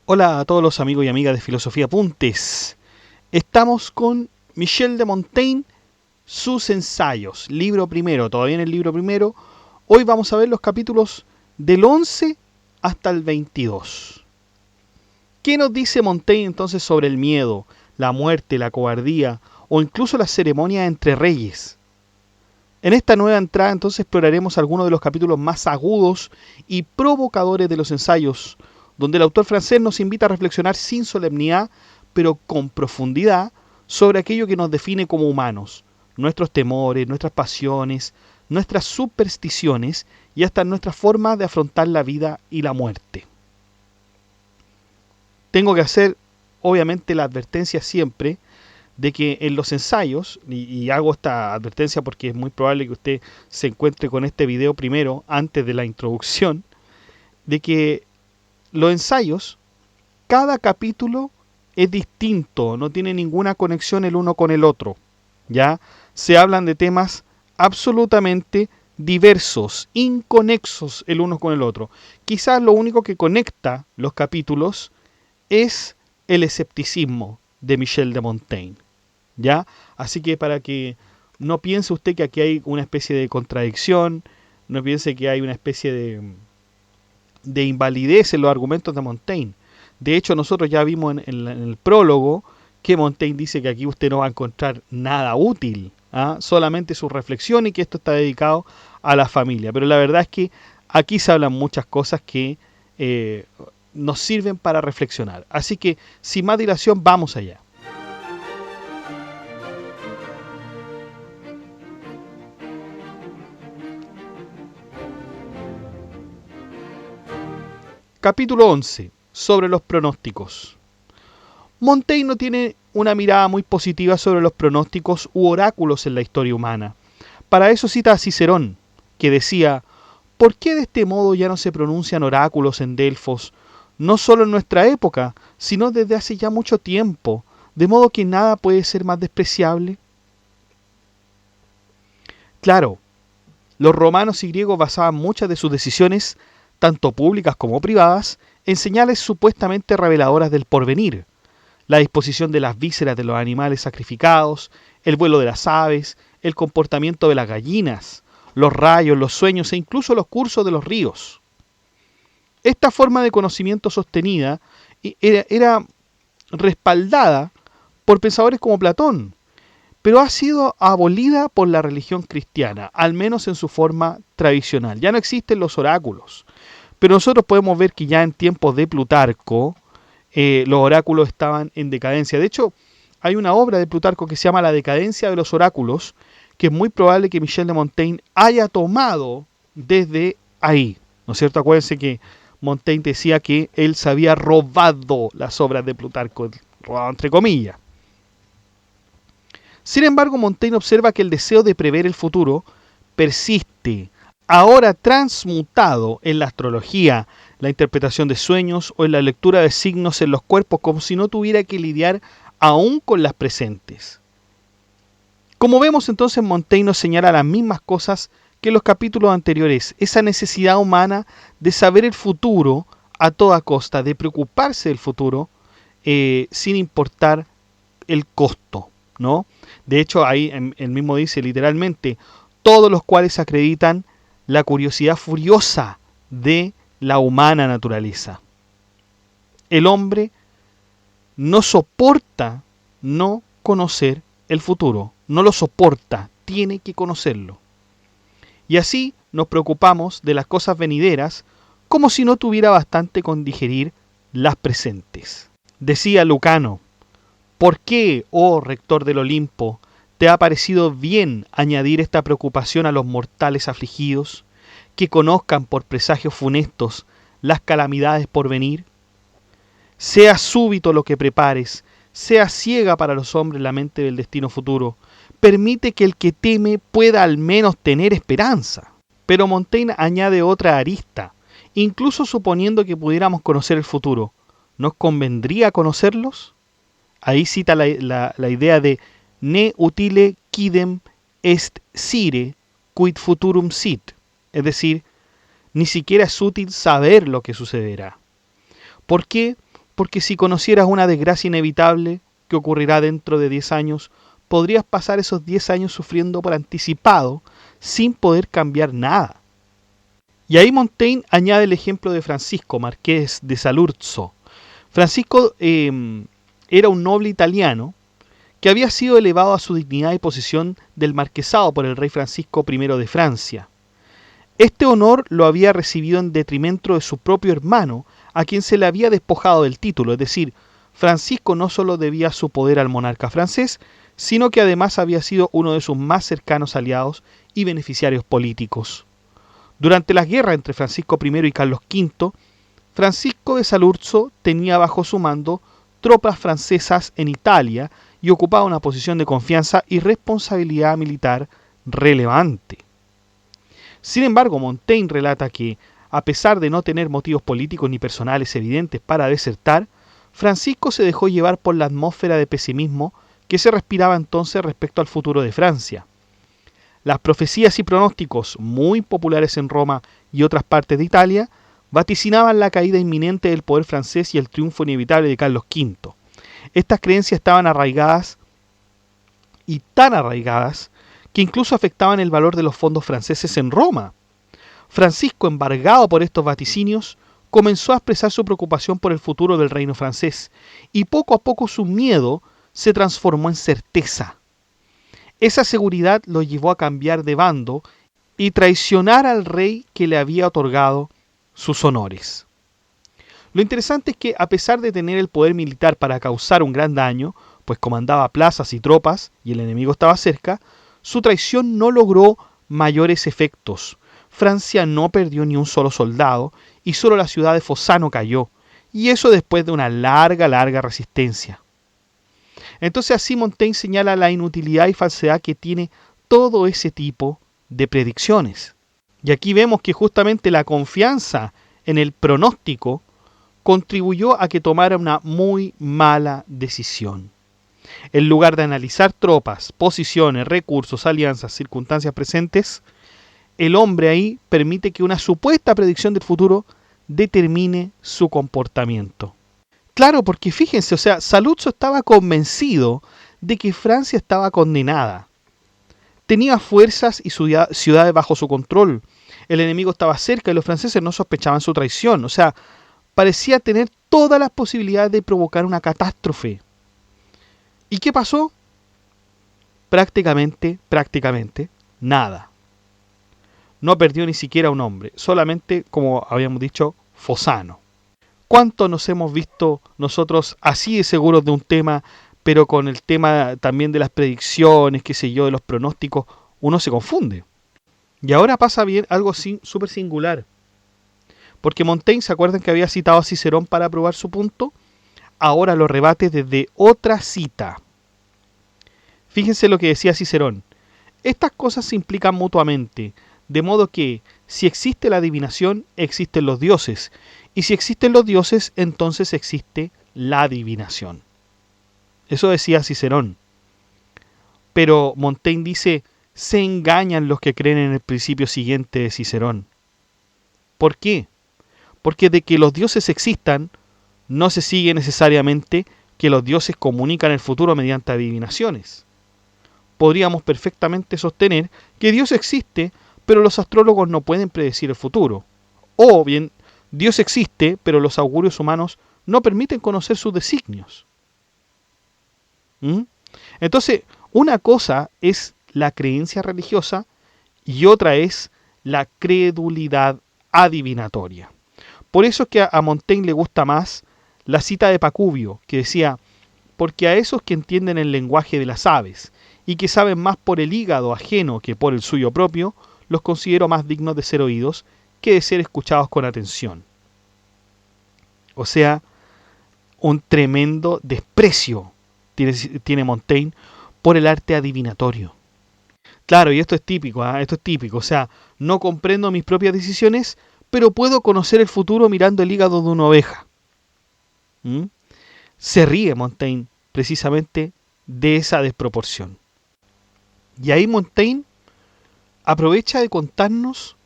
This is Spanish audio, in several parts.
Hola a todos los amigos y amigas de Filosofía Apuntes. Estamos con Michel de Montaigne, sus ensayos, libro primero, todavía en el libro primero. Hoy vamos a ver los capítulos del 11 hasta el 22. ¿Qué nos dice Montaigne entonces sobre el miedo, la muerte, la cobardía o incluso las ceremonias entre reyes? En esta nueva entrada entonces exploraremos algunos de los capítulos más agudos y provocadores de los ensayos, donde el autor francés nos invita a reflexionar sin solemnidad, pero con profundidad, sobre aquello que nos define como humanos, nuestros temores, nuestras pasiones, nuestras supersticiones y hasta nuestras formas de afrontar la vida y la muerte. Tengo que hacer, obviamente, la advertencia siempre de que en los ensayos, y hago esta advertencia porque es muy probable que usted se encuentre con este video primero, antes de la introducción, de que los ensayos, cada capítulo es distinto, no tiene ninguna conexión el uno con el otro, ¿ya? Se hablan de temas absolutamente diversos, inconexos el uno con el otro. Quizás lo único que conecta los capítulos es el escepticismo de Michel de Montaigne, ¿ya? Así que para que no piense usted que aquí hay una especie de contradicción, no piense que hay una especie de invalidez en los argumentos de Montaigne. De hecho, nosotros ya vimos en el prólogo que Montaigne dice que aquí usted no va a encontrar nada útil, solamente su reflexión y que esto está dedicado a la familia. Pero la verdad es que aquí se hablan muchas cosas que nos sirven para reflexionar. Así que, sin más dilación, vamos allá. Capítulo 11. Sobre los pronósticos. Montaigne no tiene una mirada muy positiva sobre los pronósticos u oráculos en la historia humana. Para eso cita a Cicerón, que decía: ¿por qué de este modo ya no se pronuncian oráculos en Delfos, no solo en nuestra época, sino desde hace ya mucho tiempo, de modo que nada puede ser más despreciable? Claro, los romanos y griegos basaban muchas de sus decisiones, tanto públicas como privadas, en señales supuestamente reveladoras del porvenir. La disposición de las vísceras de los animales sacrificados, el vuelo de las aves, el comportamiento de las gallinas, los rayos, los sueños e incluso los cursos de los ríos. Esta forma de conocimiento sostenida era respaldada por pensadores como Platón, pero ha sido abolida por la religión cristiana, al menos en su forma tradicional. Ya no existen los oráculos. Pero nosotros podemos ver que ya en tiempos de Plutarco los oráculos estaban en decadencia. De hecho, hay una obra de Plutarco que se llama La decadencia de los oráculos, que es muy probable que Michel de Montaigne haya tomado desde ahí, ¿no es cierto? Acuérdense que Montaigne decía que él se había robado las obras de Plutarco, robado entre comillas. Sin embargo, Montaigne observa que el deseo de prever el futuro persiste, ahora transmutado en la astrología, la interpretación de sueños o en la lectura de signos en los cuerpos, como si no tuviera que lidiar aún con las presentes. Como vemos entonces, Montaigne nos señala las mismas cosas que en los capítulos anteriores, esa necesidad humana de saber el futuro a toda costa, de preocuparse del futuro sin importar el costo, ¿no? De hecho, ahí él mismo dice literalmente: todos los cuales acreditan la curiosidad furiosa de la humana naturaleza. El hombre no soporta no conocer el futuro, no lo soporta, tiene que conocerlo. Y así nos preocupamos de las cosas venideras como si no tuviera bastante con digerir las presentes. Decía Lucano: ¿por qué, oh rector del Olimpo, te ha parecido bien añadir esta preocupación a los mortales afligidos, que conozcan por presagios funestos las calamidades por venir? Sea súbito lo que prepares, sea ciega para los hombres la mente del destino futuro. Permite que el que teme pueda al menos tener esperanza. Pero Montaigne añade otra arista. Incluso suponiendo que pudiéramos conocer el futuro, ¿nos convendría conocerlos? Ahí cita la idea de ne utile quidem est scire quid futurum sit, es decir, ni siquiera es útil saber lo que sucederá. ¿Por qué? Porque si conocieras una desgracia inevitable que ocurrirá dentro de 10 años, podrías pasar esos 10 años sufriendo por anticipado sin poder cambiar nada. Y ahí Montaigne añade el ejemplo de Francisco, marqués de Saluzzo. Francisco era un noble italiano que había sido elevado a su dignidad y posición del marquesado por el rey Francisco I de Francia. Este honor lo había recibido en detrimento de su propio hermano, a quien se le había despojado del título, es decir, Francisco no solo debía su poder al monarca francés, sino que además había sido uno de sus más cercanos aliados y beneficiarios políticos. Durante las guerras entre Francisco I y Carlos V, Francisco de Saluzzo tenía bajo su mando tropas francesas en Italia y ocupaba una posición de confianza y responsabilidad militar relevante. Sin embargo, Montaigne relata que, a pesar de no tener motivos políticos ni personales evidentes para desertar, Francisco se dejó llevar por la atmósfera de pesimismo que se respiraba entonces respecto al futuro de Francia. Las profecías y pronósticos, muy populares en Roma y otras partes de Italia, vaticinaban la caída inminente del poder francés y el triunfo inevitable de Carlos V. Estas creencias estaban arraigadas y tan arraigadas que incluso afectaban el valor de los fondos franceses en Roma. Francisco, embargado por estos vaticinios, comenzó a expresar su preocupación por el futuro del reino francés, y poco a poco su miedo se transformó en certeza. Esa seguridad lo llevó a cambiar de bando y traicionar al rey que le había otorgado sus honores. Lo interesante es que, a pesar de tener el poder militar para causar un gran daño, pues comandaba plazas y tropas y el enemigo estaba cerca, su traición no logró mayores efectos. Francia no perdió ni un solo soldado y solo la ciudad de Fossano cayó, y eso después de una larga resistencia. Entonces así Montaigne señala la inutilidad y falsedad que tiene todo ese tipo de predicciones. Y aquí vemos que justamente la confianza en el pronóstico contribuyó a que tomara una muy mala decisión. En lugar de analizar tropas, posiciones, recursos, alianzas, circunstancias presentes, el hombre ahí permite que una supuesta predicción del futuro determine su comportamiento. Claro, porque fíjense, Saluzzo estaba convencido de que Francia estaba condenada. Tenía fuerzas y ciudades bajo su control. El enemigo estaba cerca y los franceses no sospechaban su traición. Parecía tener todas las posibilidades de provocar una catástrofe. ¿Y qué pasó? Prácticamente, nada. No perdió ni siquiera un hombre, solamente, como habíamos dicho, Fossano. ¿Cuánto nos hemos visto nosotros así de seguros de un tema, pero con el tema también de las predicciones, de los pronósticos, uno se confunde? Y ahora pasa bien algo súper singular. Porque Montaigne, ¿se acuerdan que había citado a Cicerón para probar su punto? Ahora lo rebate desde otra cita. Fíjense lo que decía Cicerón. Estas cosas se implican mutuamente, de modo que, si existe la adivinación, existen los dioses, y si existen los dioses, entonces existe la adivinación. Eso decía Cicerón. Pero Montaigne dice, se engañan los que creen en el principio siguiente de Cicerón. ¿Por qué? Porque de que los dioses existan, no se sigue necesariamente que los dioses comunican el futuro mediante adivinaciones. Podríamos perfectamente sostener que Dios existe, pero los astrólogos no pueden predecir el futuro. O bien, Dios existe, pero los augurios humanos no permiten conocer sus designios. Entonces, una cosa es la creencia religiosa y otra es la credulidad adivinatoria. Por eso es que a Montaigne le gusta más la cita de Pacubio, que decía, porque a esos que entienden el lenguaje de las aves y que saben más por el hígado ajeno que por el suyo propio, los considero más dignos de ser oídos que de ser escuchados con atención. O sea, un tremendo desprecio tiene Montaigne por el arte adivinatorio. Claro, y esto es típico, no comprendo mis propias decisiones, pero puedo conocer el futuro mirando el hígado de una oveja. Se ríe Montaigne precisamente de esa desproporción. Y ahí Montaigne aprovecha de contarnos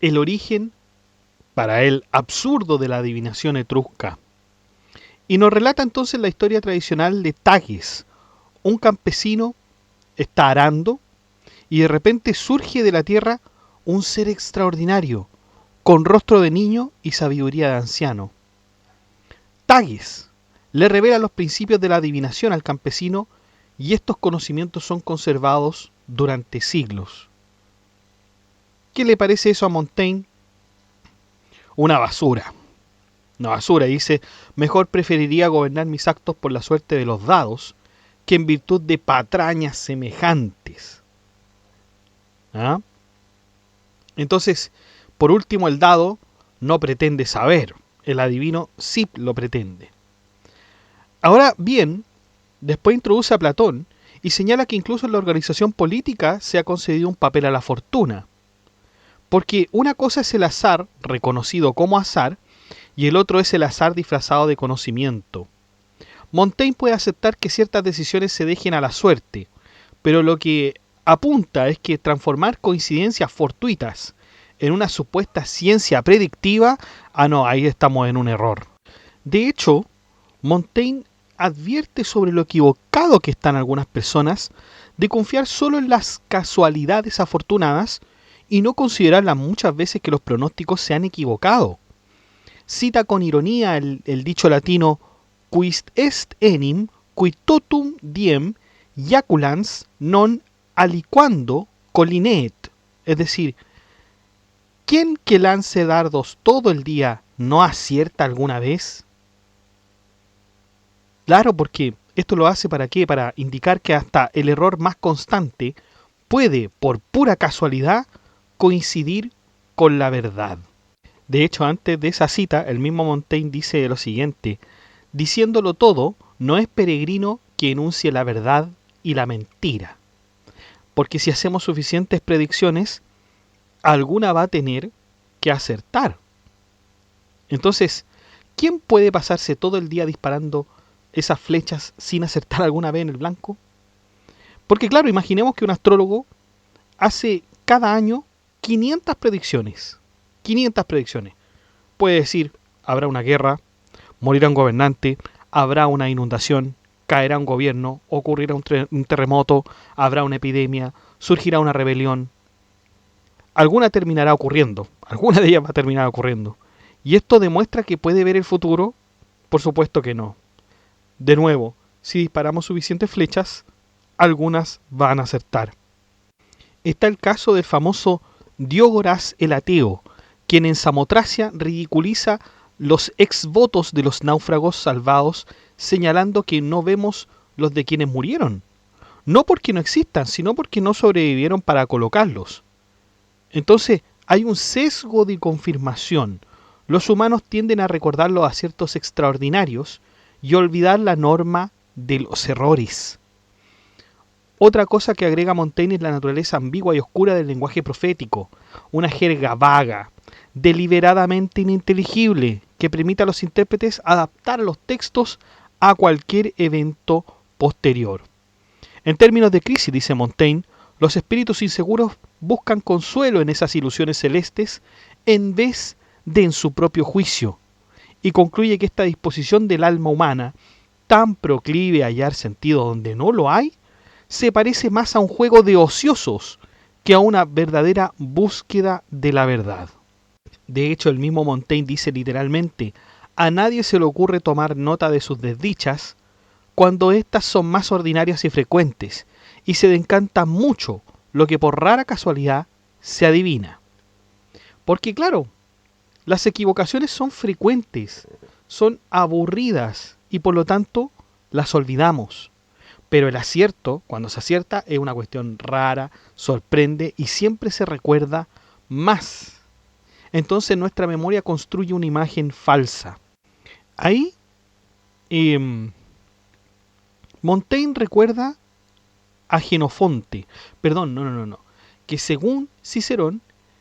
el origen, para él, absurdo de la adivinación etrusca. Y nos relata entonces la historia tradicional de Tages. Un campesino está arando y de repente surge de la tierra un ser extraordinario, con rostro de niño y sabiduría de anciano. Tages le revela los principios de la adivinación al campesino y estos conocimientos son conservados durante siglos. ¿Qué le parece eso a Montaigne? Una basura. Una basura. Dice, mejor preferiría gobernar mis actos por la suerte de los dados que en virtud de patrañas semejantes. ¿Ah? Entonces, por último, el dado no pretende saber. El adivino sí lo pretende. Ahora bien, después introduce a Platón y señala que incluso en la organización política se ha concedido un papel a la fortuna. Porque una cosa es el azar, reconocido como azar, y el otro es el azar disfrazado de conocimiento. Montaigne puede aceptar que ciertas decisiones se dejen a la suerte, pero lo que apunta es que transformar coincidencias fortuitas en una supuesta ciencia predictiva, no, ahí estamos en un error. De hecho, Montaigne advierte sobre lo equivocado que están algunas personas de confiar solo en las casualidades afortunadas y no considerarlas muchas veces que los pronósticos se han equivocado. Cita con ironía el dicho latino quis est enim qui totum diem jaculans non aliquando collineet, es decir, ¿quién que lance dardos todo el día no acierta alguna vez? Claro, porque esto lo hace ¿para qué? Para indicar que hasta el error más constante puede, por pura casualidad, coincidir con la verdad. De hecho, antes de esa cita, el mismo Montaigne dice lo siguiente: diciéndolo todo, no es peregrino que enuncie la verdad y la mentira. Porque si hacemos suficientes predicciones, alguna va a tener que acertar. Entonces, ¿quién puede pasarse todo el día disparando esas flechas sin acertar alguna vez en el blanco? Porque claro, imaginemos que un astrólogo hace cada año 500 predicciones. 500 predicciones. Puede decir, habrá una guerra, morirá un gobernante, habrá una inundación, caerá un gobierno, ocurrirá un terremoto, habrá una epidemia, surgirá una rebelión. Alguna terminará ocurriendo, alguna de ellas va a terminar ocurriendo. ¿Y esto demuestra que puede ver el futuro? Por supuesto que no. De nuevo, si disparamos suficientes flechas, algunas van a acertar. Está el caso del famoso Diógoras el ateo, quien en Samotracia ridiculiza los exvotos de los náufragos salvados, señalando que no vemos los de quienes murieron. No porque no existan, sino porque no sobrevivieron para colocarlos. Entonces, hay un sesgo de confirmación. Los humanos tienden a recordar los aciertos extraordinarios y olvidar la norma de los errores. Otra cosa que agrega Montaigne es la naturaleza ambigua y oscura del lenguaje profético, una jerga vaga, deliberadamente ininteligible, que permite a los intérpretes adaptar los textos a cualquier evento posterior. En términos de crisis, dice Montaigne, los espíritus inseguros buscan consuelo en esas ilusiones celestes en vez de en su propio juicio, y concluye que esta disposición del alma humana, tan proclive a hallar sentido donde no lo hay, se parece más a un juego de ociosos que a una verdadera búsqueda de la verdad. De hecho, el mismo Montaigne dice literalmente, a nadie se le ocurre tomar nota de sus desdichas cuando éstas son más ordinarias y frecuentes, y se decanta mucho lo que por rara casualidad se adivina. Porque claro, las equivocaciones son frecuentes, son aburridas y por lo tanto las olvidamos. Pero el acierto, cuando se acierta, es una cuestión rara, sorprende y siempre se recuerda más. Entonces nuestra memoria construye una imagen falsa. Ahí Montaigne recuerda a Genofonte, que según Cicerón,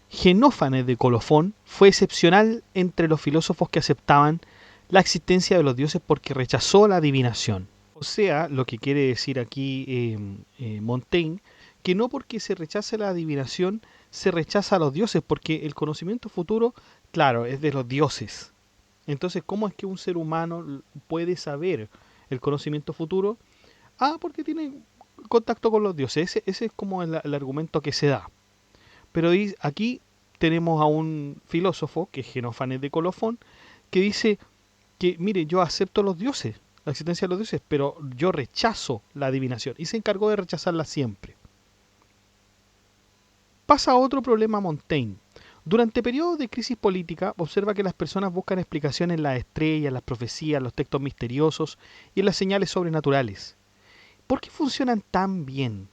Genófanes de Colofón fue excepcional entre los filósofos que aceptaban la existencia de los dioses porque rechazó la adivinación. O sea, lo que quiere decir aquí Montaigne, que no porque se rechace la adivinación se rechaza a los dioses, porque el conocimiento futuro, claro, es de los dioses. Entonces, ¿cómo es que un ser humano puede saber el conocimiento futuro? Ah, porque tiene contacto con los dioses. Ese es como el argumento que se da. Pero aquí tenemos a un filósofo, que es Genófanes de Colofón, que dice que, mire, yo acepto los dioses, la existencia de los dioses, pero yo rechazo la adivinación. Y se encargó de rechazarla siempre. Pasa otro problema Montaigne. Durante periodos de crisis política, observa que las personas buscan explicaciones en las estrellas, las profecías, los textos misteriosos y en las señales sobrenaturales. ¿Por qué funcionan tan bien?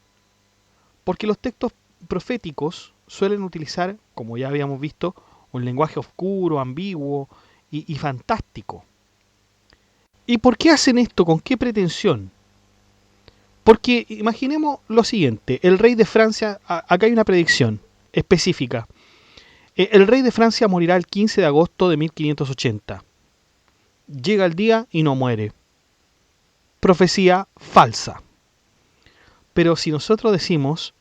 Porque los textos proféticos suelen utilizar, como ya habíamos visto, un lenguaje oscuro, ambiguo y fantástico. ¿Y por qué hacen esto? ¿Con qué pretensión? Porque imaginemos lo siguiente, el rey de Francia, acá hay una predicción específica. El rey de Francia morirá el 15 de agosto de 1580. Llega el día y no muere. Profecía falsa. Pero si nosotros decimos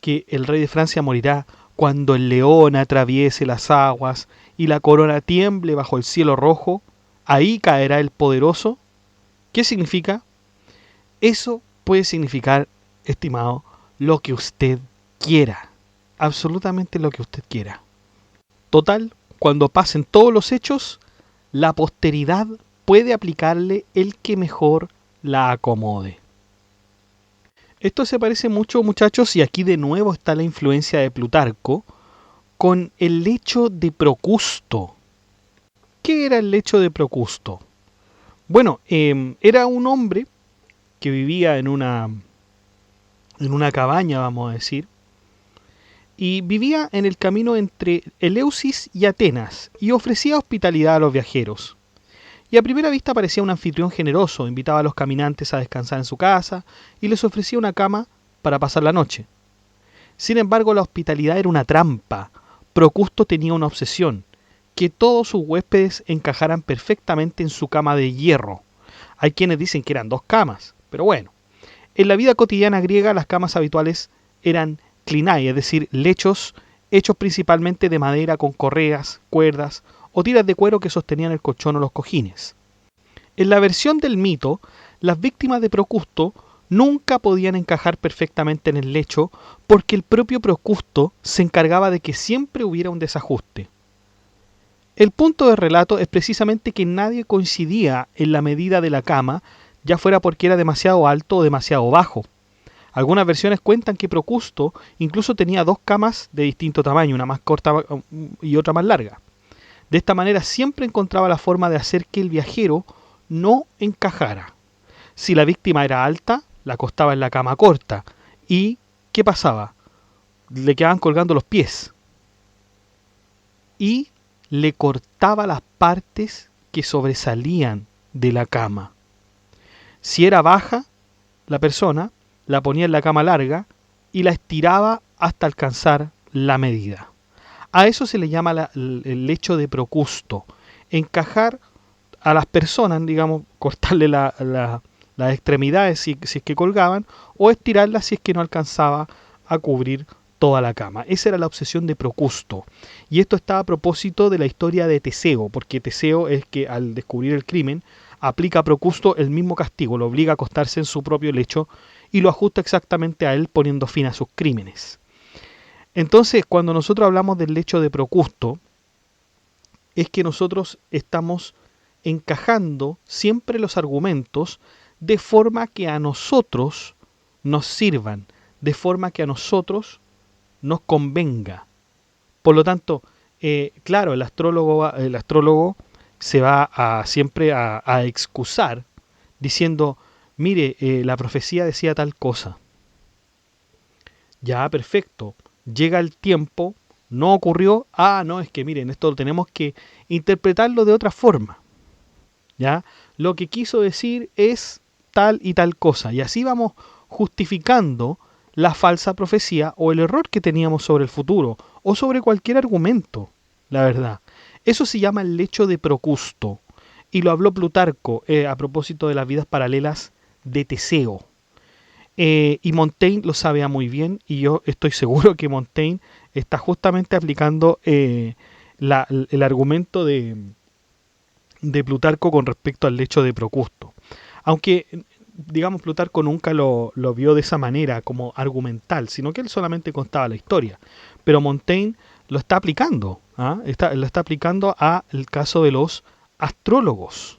que el rey de Francia morirá cuando el león atraviese las aguas y la corona tiemble bajo el cielo rojo, ahí caerá el poderoso, ¿qué significa? Eso puede significar, estimado, lo que usted quiera. Absolutamente lo que usted quiera. Total, cuando pasen todos los hechos, la posteridad puede aplicarle el que mejor la acomode. Esto se parece mucho, muchachos, y aquí de nuevo está la influencia de Plutarco, con el lecho de Procusto. ¿Qué era el lecho de Procusto? Bueno, era un hombre que vivía en una cabaña, vamos a decir, y vivía en el camino entre Eleusis y Atenas, y ofrecía hospitalidad a los viajeros. Y a primera vista parecía un anfitrión generoso, invitaba a los caminantes a descansar en su casa, y les ofrecía una cama para pasar la noche. Sin embargo, la hospitalidad era una trampa. Procusto tenía una obsesión, que todos sus huéspedes encajaran perfectamente en su cama de hierro. Hay quienes dicen que eran 2 camas, pero bueno. En la vida cotidiana griega las camas habituales eran clinai, es decir, lechos hechos principalmente de madera con correas, cuerdas o tiras de cuero que sostenían el colchón o los cojines. En la versión del mito, las víctimas de Procusto nunca podían encajar perfectamente en el lecho porque el propio Procusto se encargaba de que siempre hubiera un desajuste. El punto del relato es precisamente que nadie coincidía en la medida de la cama, ya fuera porque era demasiado alto o demasiado bajo. Algunas versiones cuentan que Procusto incluso tenía 2 camas de distinto tamaño, una más corta y otra más larga. De esta manera siempre encontraba la forma de hacer que el viajero no encajara. Si la víctima era alta, la acostaba en la cama corta. ¿Y qué pasaba? Le quedaban colgando los pies. Y le cortaba las partes que sobresalían de la cama. Si era baja, la persona la ponía en la cama larga y la estiraba hasta alcanzar la medida. A eso se le llama el lecho de Procusto. Encajar a las personas, digamos, cortarle las extremidades si es que colgaban, o estirarlas si es que no alcanzaba a cubrir toda la cama. Esa era la obsesión de Procusto. Y esto está a propósito de la historia de Teseo, porque Teseo es que al descubrir el crimen, aplica a Procusto el mismo castigo, lo obliga a acostarse en su propio lecho y lo ajusta exactamente a él, poniendo fin a sus crímenes. Entonces, cuando nosotros hablamos del lecho de Procusto, es que nosotros estamos encajando siempre los argumentos de forma que a nosotros nos sirvan, de forma que a nosotros nos convenga. Por lo tanto, claro, el astrólogo se va siempre a excusar diciendo, mire, la profecía decía tal cosa. Ya, perfecto. Llega el tiempo, no ocurrió. No, es que miren, esto tenemos que interpretarlo de otra forma. ¿Ya? Lo que quiso decir es tal y tal cosa. Y así vamos justificando la falsa profecía o el error que teníamos sobre el futuro o sobre cualquier argumento, la verdad. Eso se llama el lecho de Procusto. Y lo habló Plutarco a propósito de las vidas paralelas de Teseo. Y Montaigne lo sabe muy bien, y yo estoy seguro que Montaigne está justamente aplicando el argumento de Plutarco con respecto al hecho de Procusto. Aunque, digamos, Plutarco nunca lo vio de esa manera como argumental, sino que él solamente contaba la historia. Pero Montaigne lo está aplicando, lo está aplicando al caso de los astrólogos.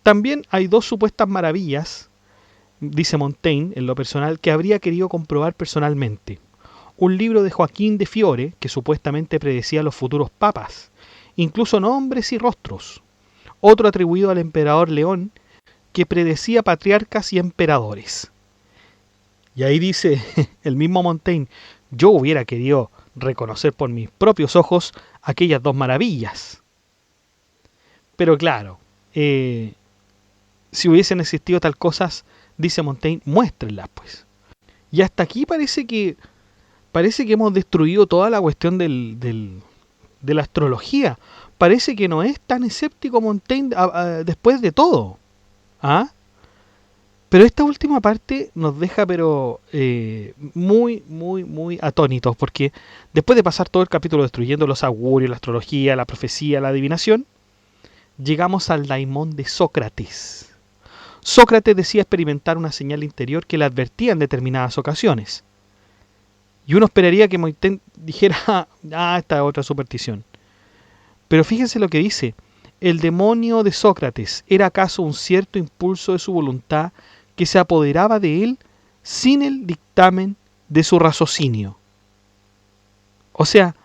También hay dos supuestas maravillas, dice Montaigne, en lo personal, que habría querido comprobar personalmente. Un libro de Joaquín de Fiore, que supuestamente predecía los futuros papas, incluso nombres y rostros. Otro atribuido al emperador León, que predecía patriarcas y emperadores. Y ahí dice el mismo Montaigne, yo hubiera querido reconocer por mis propios ojos aquellas dos maravillas. Pero claro, si hubiesen existido tal cosas, dice Montaigne, muéstrenlas pues. Y hasta aquí parece que hemos destruido toda la cuestión de la astrología. Parece que no es tan escéptico Montaigne después de todo. Pero esta última parte nos deja muy, muy, muy atónitos, porque después de pasar todo el capítulo destruyendo los augurios, la astrología, la profecía, la adivinación, llegamos al daimón de Sócrates. Sócrates decía experimentar una señal interior que le advertía en determinadas ocasiones. Y uno esperaría que Montaigne dijera, esta es otra superstición. Pero fíjense lo que dice. ¿El demonio de Sócrates era acaso un cierto impulso de su voluntad que se apoderaba de él sin el dictamen de su raciocinio? O sea,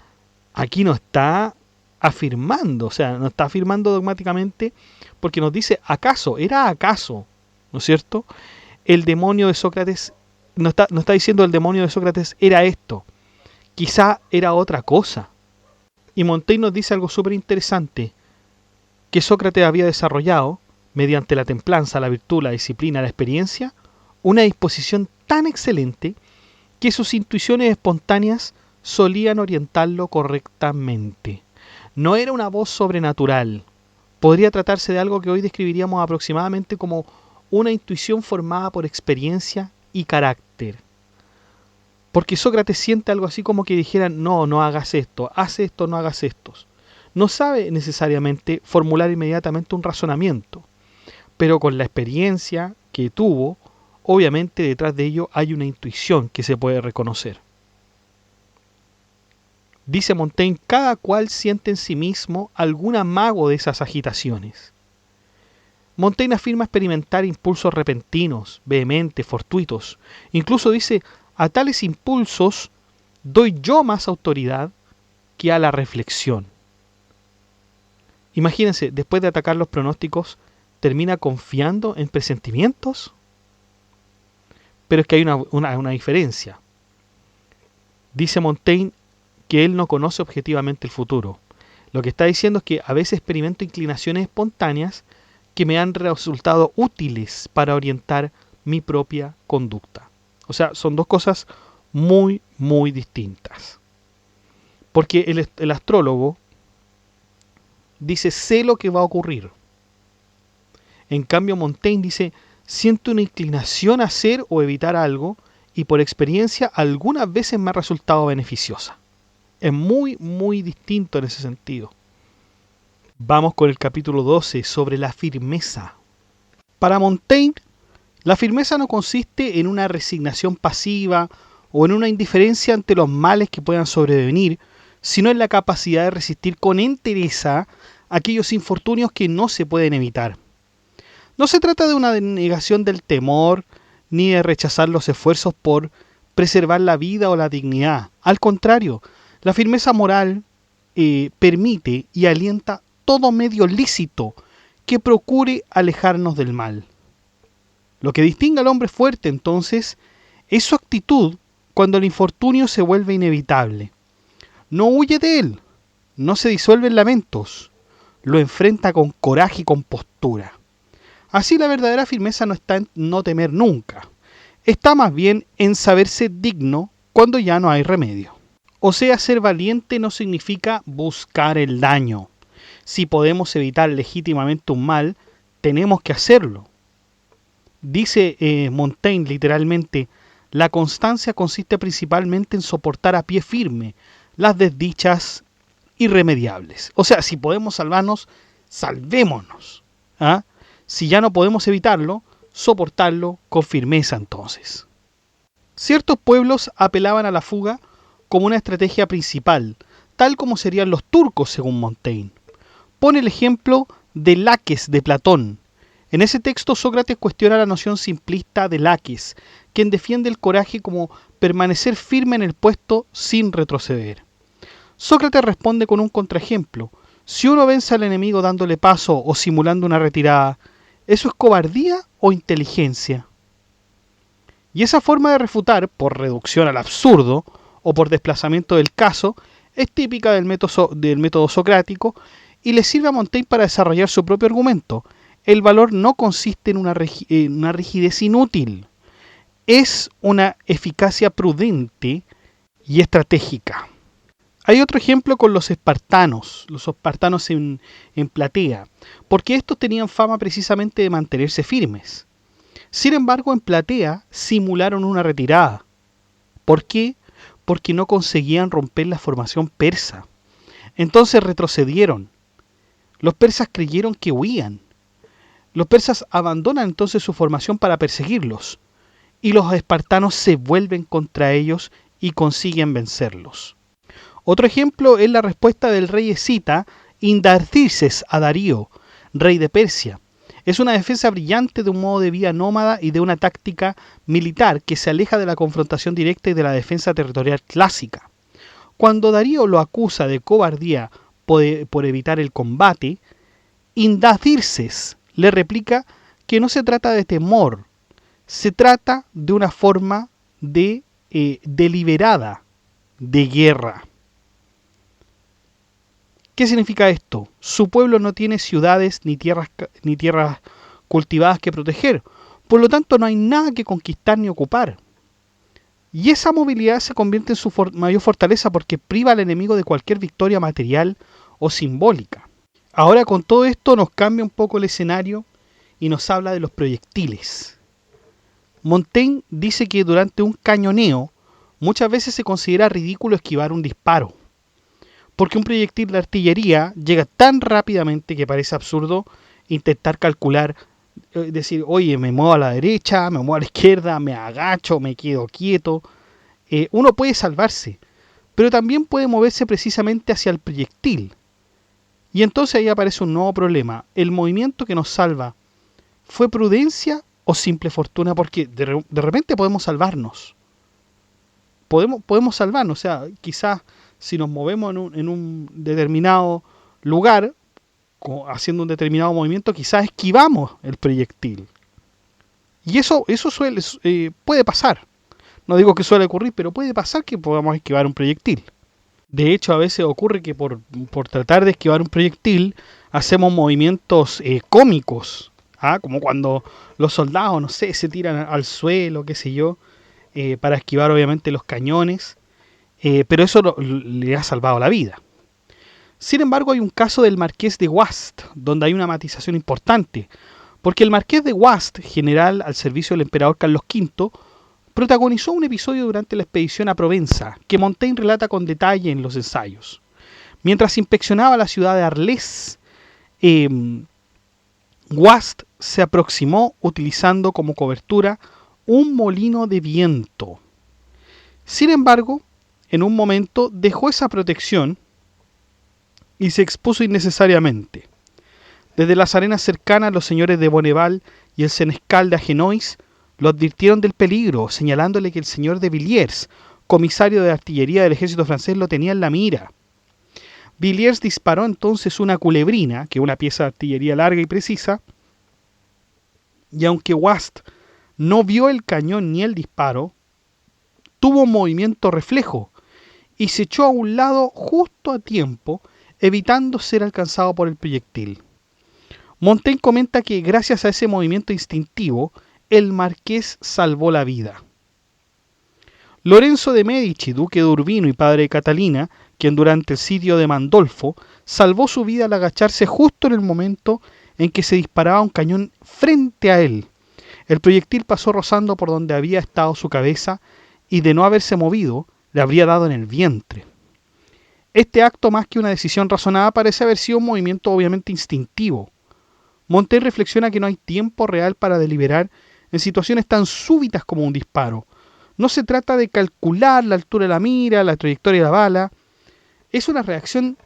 aquí no está afirmando, no está afirmando dogmáticamente, porque nos dice acaso, era acaso, ¿no es cierto? El demonio de Sócrates, no está diciendo el demonio de Sócrates era esto, quizá era otra cosa. Y Montaigne nos dice algo súper interesante, que Sócrates había desarrollado, mediante la templanza, la virtud, la disciplina, la experiencia, una disposición tan excelente que sus intuiciones espontáneas solían orientarlo correctamente. No era una voz sobrenatural. Podría tratarse de algo que hoy describiríamos aproximadamente como una intuición formada por experiencia y carácter. Porque Sócrates siente algo así como que dijeran, no hagas esto, haz esto, no hagas esto. No sabe necesariamente formular inmediatamente un razonamiento, pero con la experiencia que tuvo, obviamente detrás de ello hay una intuición que se puede reconocer. Dice Montaigne, cada cual siente en sí mismo algún amago de esas agitaciones. Montaigne afirma experimentar impulsos repentinos, vehementes, fortuitos. Incluso dice, a tales impulsos doy yo más autoridad que a la reflexión. Imagínense, después de atacar los pronósticos, ¿termina confiando en presentimientos? Pero es que hay una diferencia. Dice Montaigne que él no conoce objetivamente el futuro. Lo que está diciendo es que a veces experimento inclinaciones espontáneas que me han resultado útiles para orientar mi propia conducta. O sea, son dos cosas muy, muy distintas. Porque el astrólogo dice, sé lo que va a ocurrir. En cambio, Montaigne dice, siento una inclinación a hacer o evitar algo y por experiencia algunas veces me ha resultado beneficiosa. Es muy, muy distinto en ese sentido. Vamos con el capítulo 12 sobre la firmeza. Para Montaigne, la firmeza no consiste en una resignación pasiva o en una indiferencia ante los males que puedan sobrevenir, sino en la capacidad de resistir con entereza aquellos infortunios que no se pueden evitar. No se trata de una negación del temor, ni de rechazar los esfuerzos por preservar la vida o la dignidad. Al contrario, la firmeza moral permite y alienta todo medio lícito que procure alejarnos del mal. Lo que distingue al hombre fuerte, entonces, es su actitud cuando el infortunio se vuelve inevitable. No huye de él, no se disuelve en lamentos, lo enfrenta con coraje y compostura. Así la verdadera firmeza no está en no temer nunca, está más bien en saberse digno cuando ya no hay remedio. O sea, ser valiente no significa buscar el daño. Si podemos evitar legítimamente un mal, tenemos que hacerlo. Dice Montaigne literalmente, la constancia consiste principalmente en soportar a pie firme las desdichas irremediables. O sea, si podemos salvarnos, salvémonos. ¿Ah? Si ya no podemos evitarlo, soportarlo con firmeza entonces. Ciertos pueblos apelaban a la fuga como una estrategia principal, tal como serían los turcos según Montaigne. Pone el ejemplo de Laques de Platón. En ese texto Sócrates cuestiona la noción simplista de Laques, quien defiende el coraje como permanecer firme en el puesto sin retroceder. Sócrates responde con un contraejemplo. Si uno vence al enemigo dándole paso o simulando una retirada, ¿eso es cobardía o inteligencia? Y esa forma de refutar, por reducción al absurdo o por desplazamiento del caso, es típica del método socrático y le sirve a Montaigne para desarrollar su propio argumento. El valor no consiste en una rigidez inútil, es una eficacia prudente y estratégica. Hay otro ejemplo con los espartanos en Platea, porque estos tenían fama precisamente de mantenerse firmes. Sin embargo, en Platea simularon una retirada. ¿Por qué? Porque no conseguían romper la formación persa. Entonces retrocedieron. Los persas creyeron que huían. Los persas abandonan entonces su formación para perseguirlos. Y los espartanos se vuelven contra ellos y consiguen vencerlos. Otro ejemplo es la respuesta del rey escita Indarcises a Darío, rey de Persia. Es una defensa brillante de un modo de vida nómada y de una táctica militar que se aleja de la confrontación directa y de la defensa territorial clásica. Cuando Darío lo acusa de cobardía por evitar el combate, Indarcises le replica que no se trata de temor, se trata de una forma deliberada de guerra. ¿Qué significa esto? Su pueblo no tiene ciudades ni tierras cultivadas que proteger, por lo tanto no hay nada que conquistar ni ocupar. Y esa movilidad se convierte en su mayor fortaleza porque priva al enemigo de cualquier victoria material o simbólica. Ahora con todo esto nos cambia un poco el escenario y nos habla de los proyectiles. Montaigne dice que durante un cañoneo muchas veces se considera ridículo esquivar un disparo, porque un proyectil de artillería llega tan rápidamente que parece absurdo intentar calcular, decir, oye, me muevo a la derecha, me muevo a la izquierda, me agacho, me quedo quieto. Uno puede salvarse, pero también puede moverse precisamente hacia el proyectil. Y entonces ahí aparece un nuevo problema. ¿El movimiento que nos salva fue prudencia o simple fortuna? Porque de repente podemos salvarnos. Podemos salvarnos, o sea, quizás si nos movemos en un determinado lugar, haciendo un determinado movimiento, quizás esquivamos el proyectil. Y eso puede pasar. No digo que suele ocurrir, pero puede pasar que podamos esquivar un proyectil. De hecho, a veces ocurre que por tratar de esquivar un proyectil, hacemos movimientos cómicos. Como cuando los soldados, no sé, se tiran al suelo, qué sé yo, para esquivar obviamente los cañones. Pero eso le ha salvado la vida. Sin embargo, hay un caso del Marqués de Wast, donde hay una matización importante, porque el Marqués de Wast, general al servicio del emperador Carlos V, protagonizó un episodio durante la expedición a Provenza, que Montaigne relata con detalle en los ensayos. Mientras inspeccionaba la ciudad de Arles, Wast se aproximó utilizando como cobertura un molino de viento. Sin embargo, en un momento dejó esa protección y se expuso innecesariamente. Desde las arenas cercanas, los señores de Bonneval y el senescal de Agenois lo advirtieron del peligro, señalándole que el señor de Villiers, comisario de artillería del ejército francés, lo tenía en la mira. Villiers disparó entonces una culebrina, que es una pieza de artillería larga y precisa, y aunque Wast no vio el cañón ni el disparo, tuvo un movimiento reflejo y se echó a un lado justo a tiempo, evitando ser alcanzado por el proyectil. Montaigne comenta que gracias a ese movimiento instintivo, el marqués salvó la vida. Lorenzo de Medici, duque de Urbino y padre de Catalina, quien durante el sitio de Mandolfo salvó su vida al agacharse justo en el momento en que se disparaba un cañón frente a él. El proyectil pasó rozando por donde había estado su cabeza y, de no haberse movido, le habría dado en el vientre. Este acto, más que una decisión razonada, parece haber sido un movimiento obviamente instintivo. Montaigne reflexiona que no hay tiempo real para deliberar en situaciones tan súbitas como un disparo. No se trata de calcular la altura de la mira, la trayectoria de la bala. Es una reacción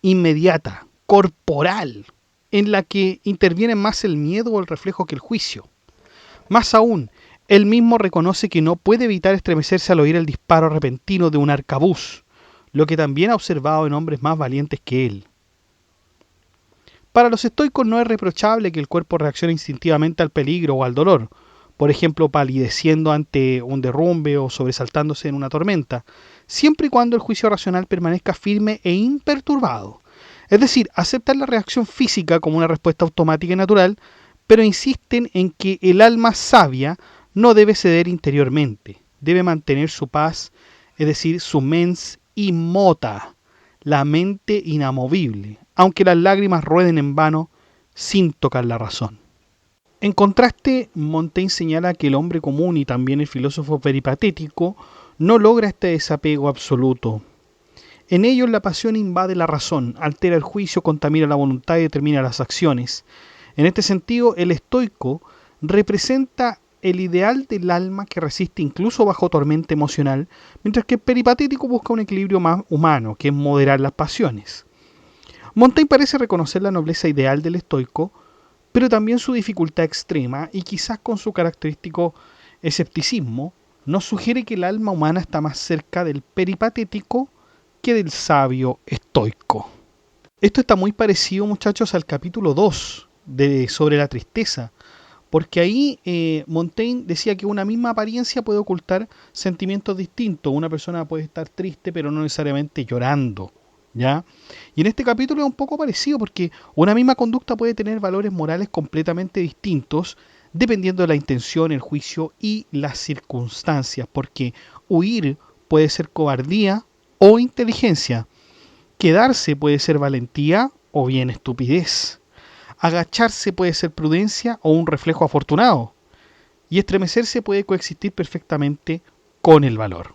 inmediata, corporal, en la que interviene más el miedo o el reflejo que el juicio. Más aún, él mismo reconoce que no puede evitar estremecerse al oír el disparo repentino de un arcabuz, lo que también ha observado en hombres más valientes que él. Para los estoicos no es reprochable que el cuerpo reaccione instintivamente al peligro o al dolor, por ejemplo palideciendo ante un derrumbe o sobresaltándose en una tormenta, siempre y cuando el juicio racional permanezca firme e imperturbado. Es decir, aceptan la reacción física como una respuesta automática y natural, pero insisten en que el alma sabia no debe ceder interiormente, debe mantener su paz, es decir, su mens immota, la mente inamovible, aunque las lágrimas rueden en vano sin tocar la razón. En contraste, Montaigne señala que el hombre común y también el filósofo peripatético no logra este desapego absoluto. En ellos la pasión invade la razón, altera el juicio, contamina la voluntad y determina las acciones. En este sentido, el estoico representa el ideal del alma que resiste incluso bajo tormenta emocional, mientras que el peripatético busca un equilibrio más humano, que es moderar las pasiones. Montaigne parece reconocer la nobleza ideal del estoico, pero también su dificultad extrema, y quizás con su característico escepticismo, nos sugiere que el alma humana está más cerca del peripatético que del sabio estoico. Esto está muy parecido, muchachos, al capítulo 2 sobre la tristeza, porque ahí Montaigne decía que una misma apariencia puede ocultar sentimientos distintos. Una persona puede estar triste, pero no necesariamente llorando, ¿ya? Y en este capítulo es un poco parecido, porque una misma conducta puede tener valores morales completamente distintos, dependiendo de la intención, el juicio y las circunstancias, porque huir puede ser cobardía o inteligencia, quedarse puede ser valentía o bien estupidez. Agacharse puede ser prudencia o un reflejo afortunado, y estremecerse puede coexistir perfectamente con el valor.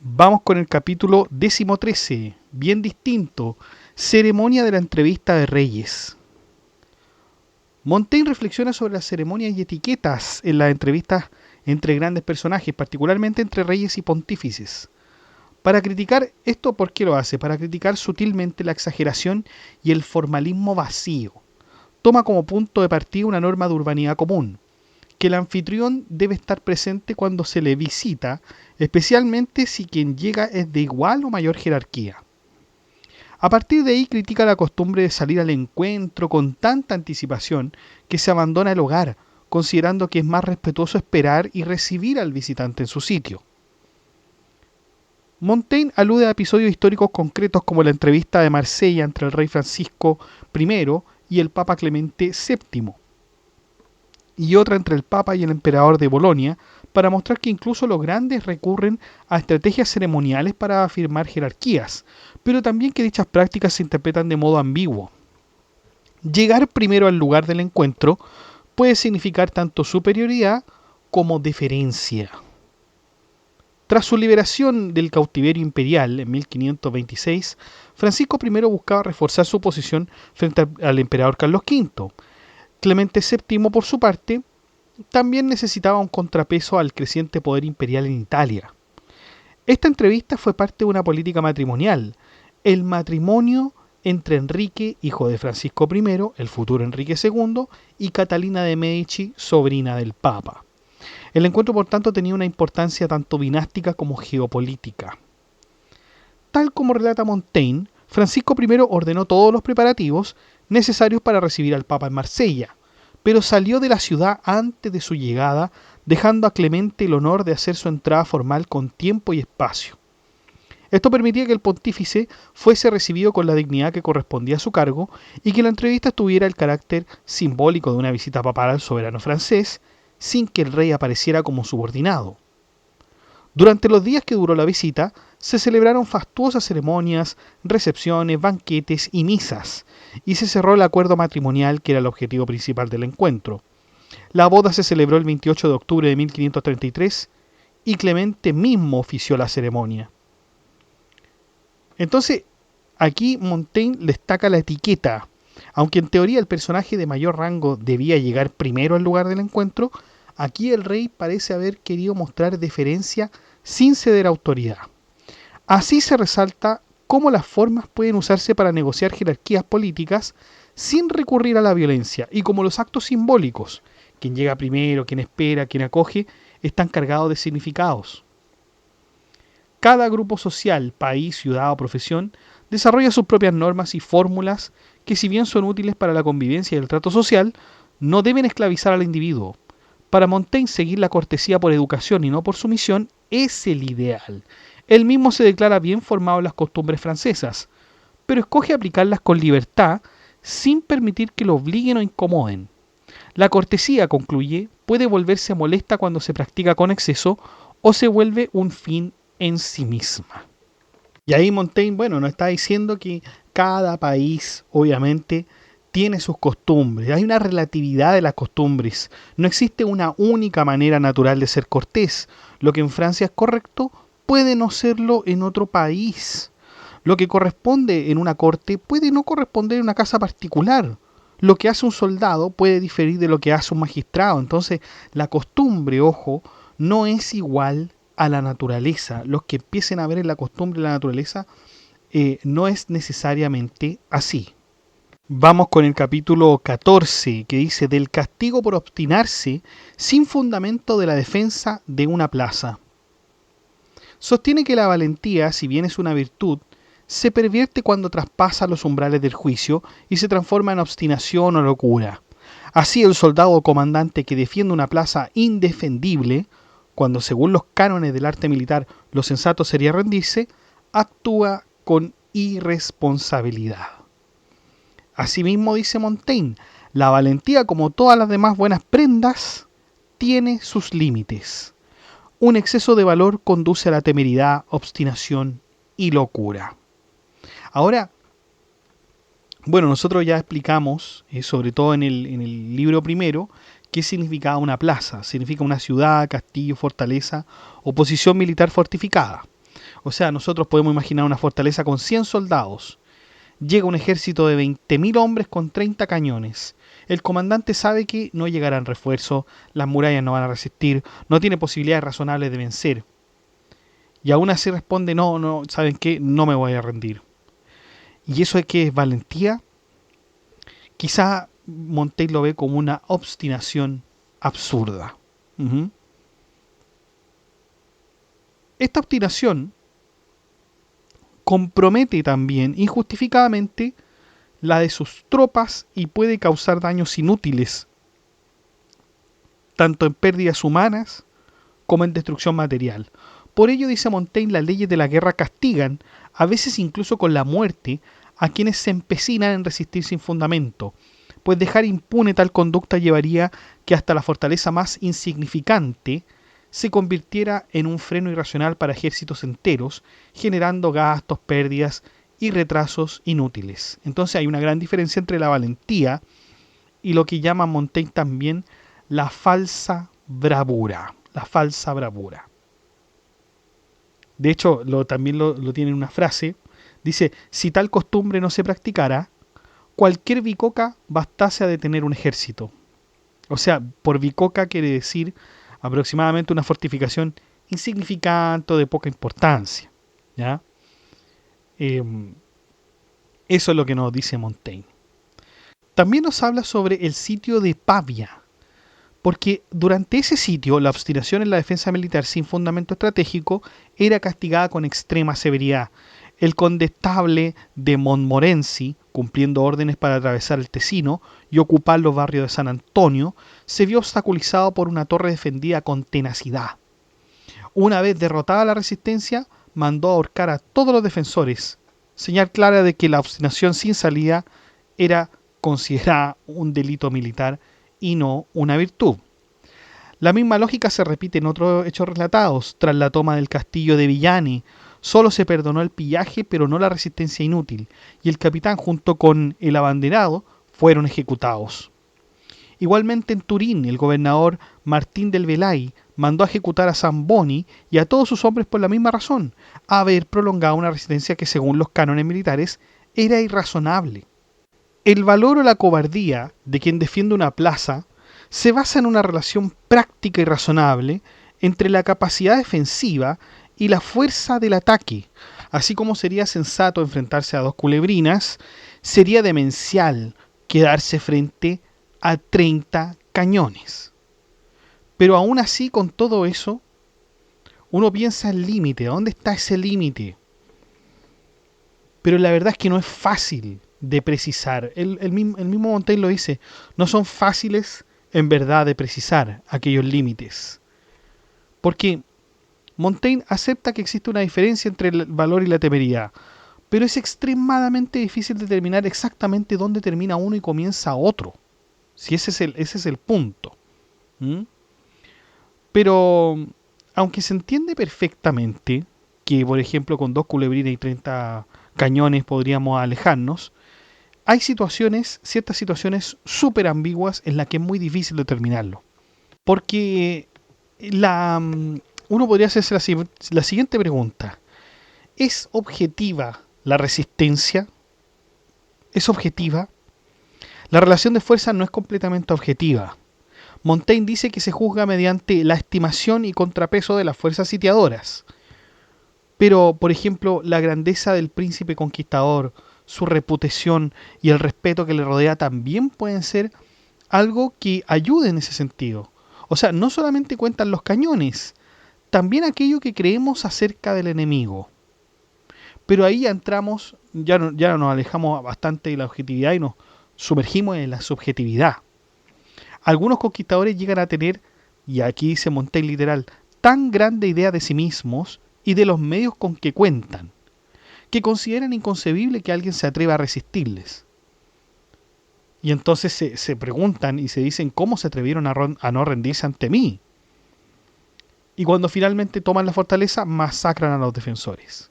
Vamos con el capítulo 13, bien distinto, ceremonia de la entrevista de reyes. Montaigne reflexiona sobre las ceremonias y etiquetas en las entrevistas entre grandes personajes, particularmente entre reyes y pontífices. Para criticar esto, ¿por qué lo hace? Para criticar sutilmente la exageración y el formalismo vacío. Toma como punto de partida una norma de urbanidad común, que el anfitrión debe estar presente cuando se le visita, especialmente si quien llega es de igual o mayor jerarquía. A partir de ahí critica la costumbre de salir al encuentro con tanta anticipación que se abandona el hogar, considerando que es más respetuoso esperar y recibir al visitante en su sitio. Montaigne alude a episodios históricos concretos como la entrevista de Marsella entre el rey Francisco I y el Papa Clemente VII, y otra entre el Papa y el emperador de Bolonia, para mostrar que incluso los grandes recurren a estrategias ceremoniales para afirmar jerarquías, pero también que dichas prácticas se interpretan de modo ambiguo. Llegar primero al lugar del encuentro puede significar tanto superioridad como deferencia. Tras su liberación del cautiverio imperial en 1526, Francisco I buscaba reforzar su posición frente al emperador Carlos V. Clemente VII, por su parte, también necesitaba un contrapeso al creciente poder imperial en Italia. Esta entrevista fue parte de una política matrimonial, el matrimonio entre Enrique, hijo de Francisco I, el futuro Enrique II, y Catalina de Medici, sobrina del Papa. El encuentro, por tanto, tenía una importancia tanto dinástica como geopolítica. Tal como relata Montaigne, Francisco I ordenó todos los preparativos necesarios para recibir al Papa en Marsella, pero salió de la ciudad antes de su llegada, dejando a Clemente el honor de hacer su entrada formal con tiempo y espacio. Esto permitía que el pontífice fuese recibido con la dignidad que correspondía a su cargo y que la entrevista tuviera el carácter simbólico de una visita papal al soberano francés, sin que el rey apareciera como subordinado. Durante los días que duró la visita, Se celebraron fastuosas ceremonias, recepciones, banquetes y misas, y se cerró el acuerdo matrimonial que era el objetivo principal del encuentro. La boda se celebró el 28 de octubre de 1533 y Clemente mismo ofició la ceremonia. Entonces, aquí Montaigne destaca la etiqueta. Aunque en teoría el personaje de mayor rango debía llegar primero al lugar del encuentro, aquí el rey parece haber querido mostrar deferencia sin ceder autoridad. Así se resalta cómo las formas pueden usarse para negociar jerarquías políticas sin recurrir a la violencia y como los actos simbólicos, quien llega primero, quien espera, quien acoge, están cargados de significados. Cada grupo social, país, ciudad o profesión desarrolla sus propias normas y fórmulas que, si bien son útiles para la convivencia y el trato social, no deben esclavizar al individuo. Para Montaigne, seguir la cortesía por educación y no por sumisión es el ideal. Él mismo se declara bien formado en las costumbres francesas, pero escoge aplicarlas con libertad sin permitir que lo obliguen o incomoden. La cortesía, concluye, puede volverse molesta cuando se practica con exceso o se vuelve un fin en sí misma. Y ahí Montaigne, bueno, nos está diciendo que cada país, obviamente, tiene sus costumbres. Hay una relatividad de las costumbres. No existe una única manera natural de ser cortés. Lo que en Francia es correcto puede no serlo en otro país. Lo que corresponde en una corte puede no corresponder en una casa particular. Lo que hace un soldado puede diferir de lo que hace un magistrado. Entonces, la costumbre, ojo, no es igual a la naturaleza. Los que empiecen a ver en la costumbre la naturaleza no es necesariamente así. Vamos con el capítulo 14, que dice: del castigo por obstinarse sin fundamento de la defensa de una plaza. Sostiene que la valentía, si bien es una virtud, se pervierte cuando traspasa los umbrales del juicio y se transforma en obstinación o locura. Así el soldado o comandante que defiende una plaza indefendible, cuando según los cánones del arte militar lo sensato sería rendirse, actúa con irresponsabilidad. Asimismo, dice Montaigne, la valentía, como todas las demás buenas prendas, tiene sus límites. Un exceso de valor conduce a la temeridad, obstinación y locura. Ahora, bueno, nosotros ya explicamos, sobre todo en el libro primero, qué significaba una plaza. Significa una ciudad, castillo, fortaleza o posición militar fortificada. O sea, nosotros podemos imaginar una fortaleza con 100 soldados. Llega un ejército de 20.000 hombres con 30 cañones. El comandante sabe que no llegarán refuerzos, las murallas no van a resistir, no tiene posibilidades razonables de vencer. Y aún así responde: no, ¿saben qué? No me voy a rendir. ¿Y eso es que es valentía? Quizá Montaigne lo ve como una obstinación absurda. Esta obstinación compromete también injustificadamente la de sus tropas y puede causar daños inútiles, tanto en pérdidas humanas como en destrucción material. Por ello, dice Montaigne, las leyes de la guerra castigan, a veces incluso con la muerte, a quienes se empecinan en resistir sin fundamento, pues dejar impune tal conducta llevaría que hasta la fortaleza más insignificante se convirtiera en un freno irracional para ejércitos enteros, generando gastos, pérdidas y retrasos inútiles. Entonces hay una gran diferencia entre la valentía y lo que llama Montaigne también la falsa bravura. La falsa bravura. De hecho, también lo tiene en una frase. Dice: si tal costumbre no se practicara, cualquier bicoca bastase a detener un ejército. O sea, por bicoca quiere decir aproximadamente una fortificación insignificante o de poca importancia. ¿Ya? Eso es lo que nos dice Montaigne. También nos habla sobre el sitio de Pavia, porque durante ese sitio la obstinación en la defensa militar sin fundamento estratégico era castigada con extrema severidad. El condestable de Montmorency, cumpliendo órdenes para atravesar el Tesino y ocupar los barrios de San Antonio, se vio obstaculizado por una torre defendida con tenacidad. Una vez derrotada la resistencia, mandó ahorcar a todos los defensores, señal clara de que la obstinación sin salida era considerada un delito militar y no una virtud. La misma lógica se repite en otros hechos relatados. Tras la toma del castillo de Villani, Solo se perdonó el pillaje, pero no la resistencia inútil, y el capitán junto con el abanderado fueron ejecutados. Igualmente en Turín, el gobernador Martín del Velay mandó a ejecutar a Zamboni y a todos sus hombres por la misma razón, haber prolongado una resistencia que según los cánones militares era irrazonable. El valor o la cobardía de quien defiende una plaza se basa en una relación práctica y razonable entre la capacidad defensiva y la fuerza del ataque. Así como sería sensato enfrentarse a 2 culebrinas, sería demencial quedarse frente a 30 cañones. Pero aún así, con todo eso, uno piensa el límite. ¿Dónde está ese límite? Pero la verdad es que no es fácil de precisar. El mismo Montaigne lo dice. No son fáciles en verdad de precisar aquellos límites. Porque Montaigne acepta que existe una diferencia entre el valor y la temeridad. Pero es extremadamente difícil determinar exactamente dónde termina uno y comienza otro. Si ese es el punto. Pero, aunque se entiende perfectamente que, por ejemplo, con 2 culebrinas y 30 cañones podríamos alejarnos, hay ciertas situaciones súper ambiguas en las que es muy difícil determinarlo. Porque uno podría hacerse la siguiente pregunta. ¿Es objetiva la resistencia? ¿Es objetiva? La relación de fuerza no es completamente objetiva. Montaigne dice que se juzga mediante la estimación y contrapeso de las fuerzas sitiadoras. Pero, por ejemplo, la grandeza del príncipe conquistador, su reputación y el respeto que le rodea también pueden ser algo que ayude en ese sentido. O sea, no solamente cuentan los cañones, también aquello que creemos acerca del enemigo. Pero ahí ya entramos, ya nos alejamos bastante de la objetividad y nos sumergimos en la subjetividad. Algunos conquistadores llegan a tener, y aquí dice Montaigne literal, tan grande idea de sí mismos y de los medios con que cuentan, que consideran inconcebible que alguien se atreva a resistirles. Y entonces se preguntan y se dicen cómo se atrevieron a no rendirse ante mí. Y cuando finalmente toman la fortaleza, masacran a los defensores.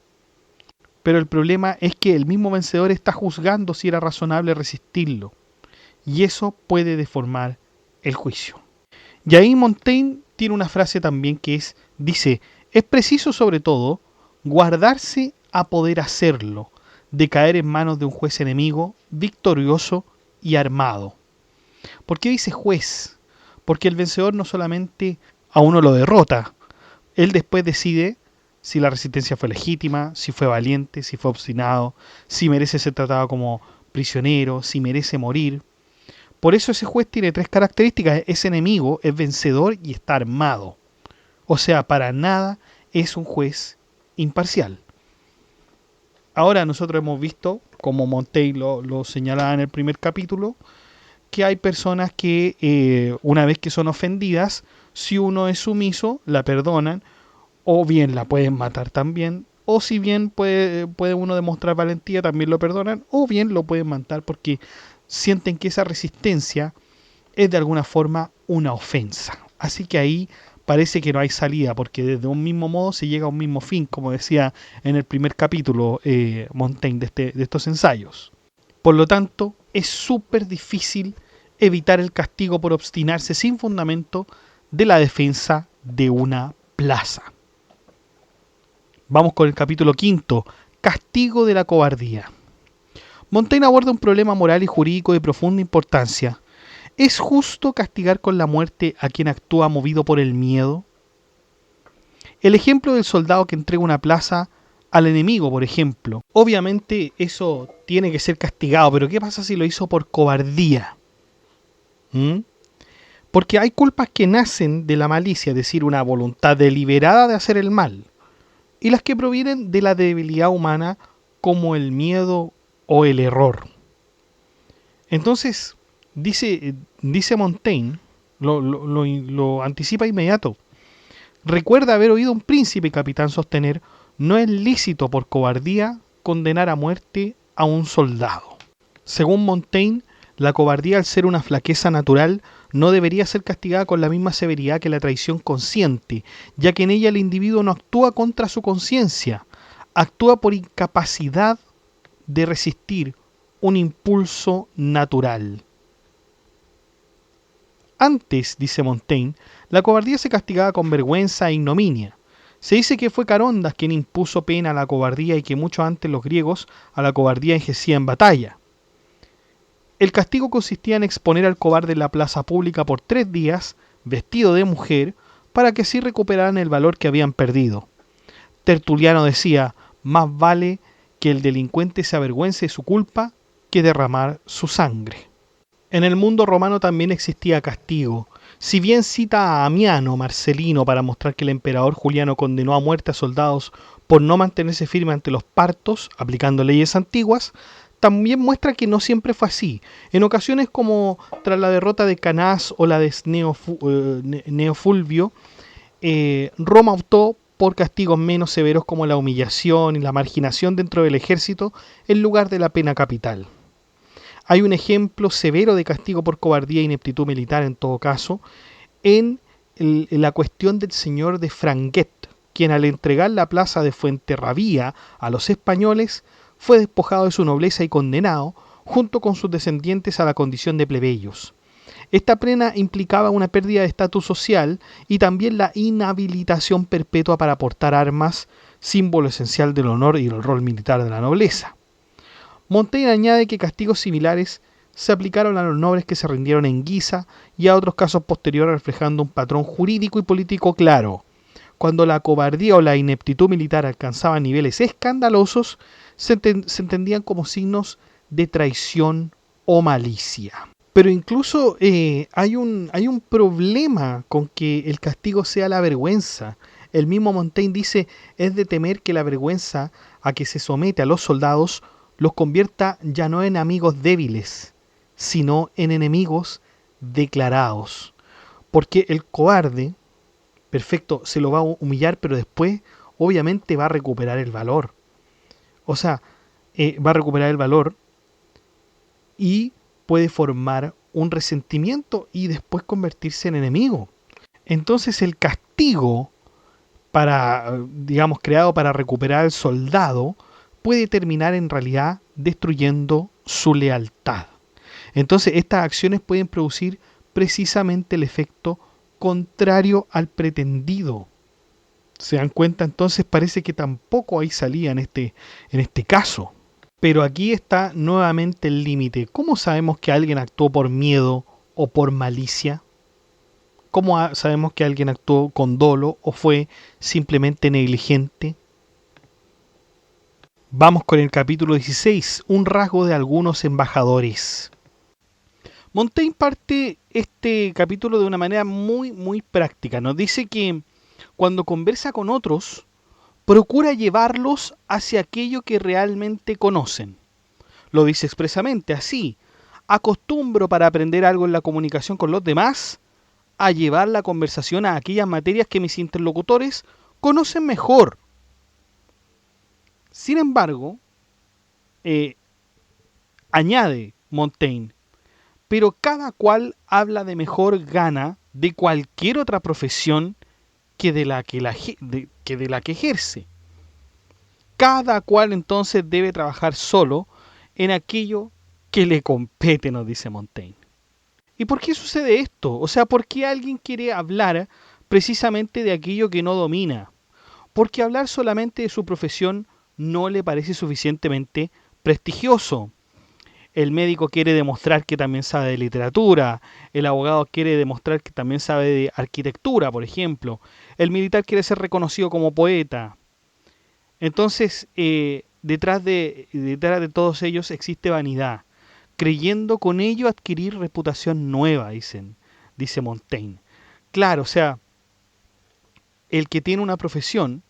Pero el problema es que el mismo vencedor está juzgando si era razonable resistirlo. Y eso puede deformar el juicio. Y ahí Montaigne tiene una frase también que dice, es preciso sobre todo guardarse a poder hacerlo, de caer en manos de un juez enemigo, victorioso y armado. ¿Por qué dice juez? Porque el vencedor no solamente a uno lo derrota, él después decide si la resistencia fue legítima, si fue valiente, si fue obstinado, si merece ser tratado como prisionero, si merece morir. Por eso ese juez tiene 3 características. Es enemigo, es vencedor y está armado. O sea, para nada es un juez imparcial. Ahora nosotros hemos visto, como Montaigne lo señalaba en el primer capítulo, que hay personas que una vez que son ofendidas, si uno es sumiso, la perdonan, o bien la pueden matar también, o si bien puede uno demostrar valentía, también lo perdonan, o bien lo pueden matar porque sienten que esa resistencia es de alguna forma una ofensa. Así que ahí parece que no hay salida, porque desde un mismo modo se llega a un mismo fin, como decía en el primer capítulo Montaigne de estos ensayos. Por lo tanto, es súper difícil evitar el castigo por obstinarse sin fundamento de la defensa de una plaza. Vamos con el capítulo 5, castigo de la cobardía. Montaigne aborda un problema moral y jurídico de profunda importancia. ¿Es justo castigar con la muerte a quien actúa movido por el miedo? El ejemplo del soldado que entrega una plaza al enemigo, por ejemplo. Obviamente eso tiene que ser castigado, pero ¿qué pasa si lo hizo por cobardía? Porque hay culpas que nacen de la malicia, es decir, una voluntad deliberada de hacer el mal, y las que provienen de la debilidad humana, como el miedo o el error. Entonces, dice Montaigne, lo anticipa inmediato. Recuerda haber oído un príncipe capitán sostener, no es lícito por cobardía condenar a muerte a un soldado. Según Montaigne, la cobardía, al ser una flaqueza natural, no debería ser castigada con la misma severidad que la traición consciente, ya que en ella el individuo no actúa contra su conciencia, actúa por incapacidad de resistir un impulso natural. Antes, dice Montaigne, la cobardía se castigaba con vergüenza e ignominia. Se dice que fue Carondas quien impuso pena a la cobardía y que mucho antes los griegos a la cobardía enjecían en batalla. El castigo consistía en exponer al cobarde en la plaza pública por 3 días, vestido de mujer, para que así recuperaran el valor que habían perdido. Tertuliano decía, más vale que el delincuente se avergüence de su culpa que derramar su sangre. En el mundo romano también existía castigo. Si bien cita a Amiano Marcelino para mostrar que el emperador Juliano condenó a muerte a soldados por no mantenerse firme ante los partos, aplicando leyes antiguas, también muestra que no siempre fue así. En ocasiones como tras la derrota de Canás o la de Neofulvio, Roma optó por castigos menos severos como la humillación y la marginación dentro del ejército en lugar de la pena capital. Hay un ejemplo severo de castigo por cobardía e ineptitud militar en todo caso, en la cuestión del señor de Franguet, quien al entregar la plaza de Fuenterrabía a los españoles, fue despojado de su nobleza y condenado, junto con sus descendientes, a la condición de plebeyos. Esta pena implicaba una pérdida de estatus social y también la inhabilitación perpetua para portar armas, símbolo esencial del honor y el rol militar de la nobleza. Montaigne añade que castigos similares se aplicaron a los nobles que se rindieron en Guisa y a otros casos posteriores, reflejando un patrón jurídico y político claro. Cuando la cobardía o la ineptitud militar alcanzaba niveles escandalosos, se entendían como signos de traición o malicia. Pero incluso hay un problema con que el castigo sea la vergüenza. El mismo Montaigne dice, es de temer que la vergüenza a que se somete a los soldados los convierta ya no en amigos débiles, sino en enemigos declarados. Porque el cobarde, perfecto, se lo va a humillar, pero después obviamente va a recuperar el valor. O sea, va a recuperar el valor y puede formar un resentimiento y después convertirse en enemigo. Entonces el castigo creado para recuperar al soldado, puede terminar en realidad destruyendo su lealtad. Entonces estas acciones pueden producir precisamente el efecto contrario al pretendido. ¿Se dan cuenta? Entonces parece que tampoco hay salida en este caso. Pero aquí está nuevamente el límite. ¿Cómo sabemos que alguien actuó por miedo o por malicia? ¿Cómo sabemos que alguien actuó con dolo o fue simplemente negligente? Vamos con el capítulo 16, un rasgo de algunos embajadores. Montaigne parte este capítulo de una manera muy, muy práctica. Nos dice que cuando conversa con otros, procura llevarlos hacia aquello que realmente conocen. Lo dice expresamente así: acostumbro para aprender algo en la comunicación con los demás a llevar la conversación a aquellas materias que mis interlocutores conocen mejor. Sin embargo, añade Montaigne, pero cada cual habla de mejor gana de cualquier otra profesión que de la que ejerce. Cada cual entonces debe trabajar solo en aquello que le compete, nos dice Montaigne. ¿Y por qué sucede esto? O sea, ¿por qué alguien quiere hablar precisamente de aquello que no domina? Porque hablar solamente de su profesión no le parece suficientemente prestigioso. El médico quiere demostrar que también sabe de literatura, el abogado quiere demostrar que también sabe de arquitectura, por ejemplo, el militar quiere ser reconocido como poeta. Entonces, detrás de todos ellos existe vanidad, creyendo con ello adquirir reputación nueva, dice Montaigne. Claro, o sea, el que tiene una profesión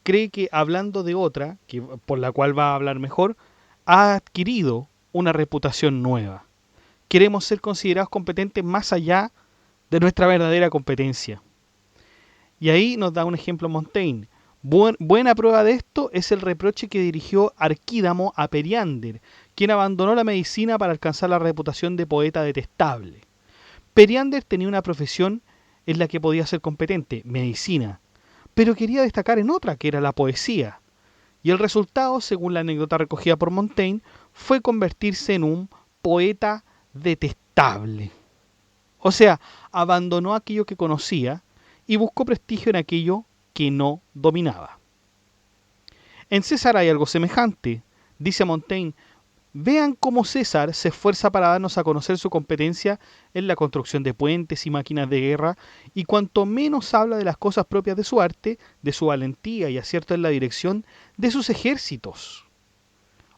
cree que hablando de otra, por la cual va a hablar mejor, ha adquirido una reputación nueva. Queremos ser considerados competentes más allá de nuestra verdadera competencia. Y ahí nos da un ejemplo Montaigne. Buena prueba de esto es el reproche que dirigió Arquídamo a Periander, quien abandonó la medicina para alcanzar la reputación de poeta detestable. Periander tenía una profesión en la que podía ser competente, medicina, pero quería destacar en otra, que era la poesía. Y el resultado, según la anécdota recogida por Montaigne, fue convertirse en un poeta detestable. O sea, abandonó aquello que conocía y buscó prestigio en aquello que no dominaba. En César hay algo semejante. Dice Montaigne: vean cómo César se esfuerza para darnos a conocer su competencia en la construcción de puentes y máquinas de guerra, y cuanto menos habla de las cosas propias de su arte, de su valentía y acierto en la dirección de sus ejércitos.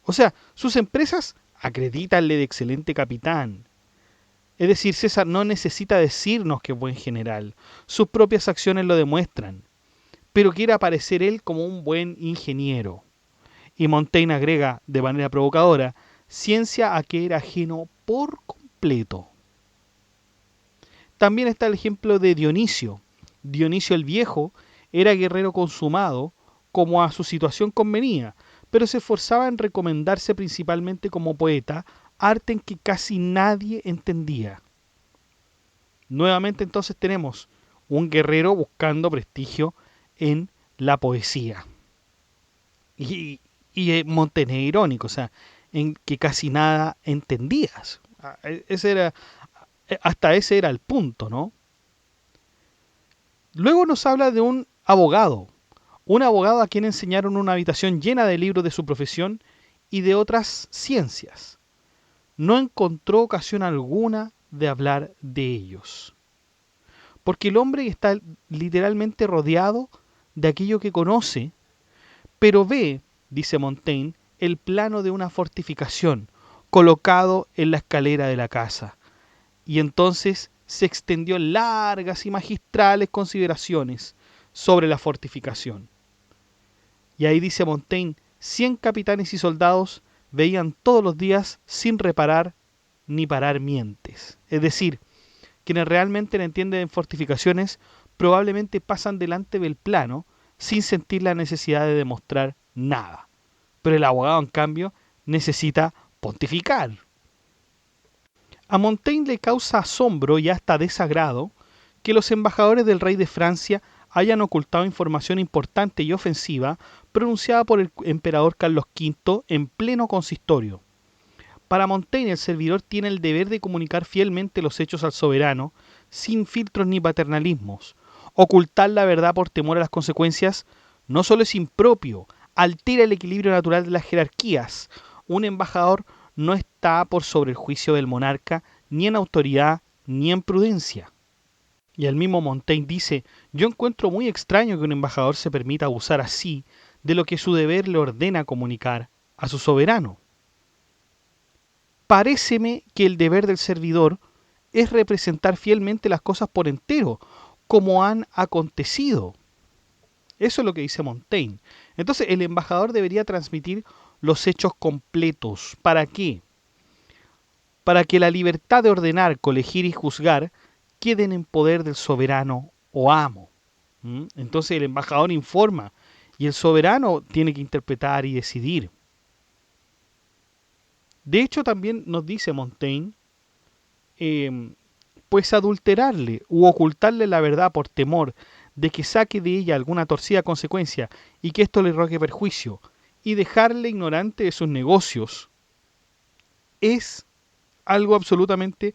O sea, sus empresas acredítanle de excelente capitán. Es decir, César no necesita decirnos que es buen general, sus propias acciones lo demuestran, pero quiere aparecer él como un buen ingeniero. Y Montaigne agrega de manera provocadora: ciencia a que era ajeno por completo. También está el ejemplo de Dionisio. Dionisio el Viejo era guerrero consumado, como a su situación convenía, pero se esforzaba en recomendarse principalmente como poeta, arte en que casi nadie entendía. Nuevamente entonces tenemos un guerrero buscando prestigio en la poesía. Y Montaigne es irónico, o sea, en que casi nada entendías. Hasta ese era el punto, ¿no? Luego nos habla de un abogado a quien enseñaron una habitación llena de libros de su profesión y de otras ciencias. No encontró ocasión alguna de hablar de ellos. Porque el hombre está literalmente rodeado de aquello que conoce, pero ve, dice Montaigne, el plano de una fortificación colocado en la escalera de la casa. Y entonces se extendió en largas y magistrales consideraciones sobre la fortificación. Y ahí dice Montaigne: 100 capitanes y soldados veían todos los días sin reparar ni parar mientes. Es decir, quienes realmente entienden en fortificaciones probablemente pasan delante del plano sin sentir la necesidad de demostrar nada. Pero el abogado, en cambio, necesita pontificar. A Montaigne le causa asombro y hasta desagrado que los embajadores del rey de Francia hayan ocultado información importante y ofensiva pronunciada por el emperador Carlos V en pleno consistorio. Para Montaigne, el servidor tiene el deber de comunicar fielmente los hechos al soberano, sin filtros ni paternalismos. Ocultar la verdad por temor a las consecuencias no solo es impropio, altera el equilibrio natural de las jerarquías. Un embajador no está por sobre el juicio del monarca, ni en autoridad, ni en prudencia. Y el mismo Montaigne dice: yo encuentro muy extraño que un embajador se permita abusar así de lo que su deber le ordena comunicar a su soberano. Paréceme que el deber del servidor es representar fielmente las cosas por entero, como han acontecido. Eso es lo que dice Montaigne. Entonces el embajador debería transmitir los hechos completos. ¿Para qué? Para que la libertad de ordenar, colegir y juzgar queden en poder del soberano o amo. Entonces el embajador informa y el soberano tiene que interpretar y decidir. De hecho, también nos dice Montaigne, pues adulterarle u ocultarle la verdad por temor de que saque de ella alguna torcida consecuencia y que esto le roque perjuicio, y dejarle ignorante de sus negocios, es algo absolutamente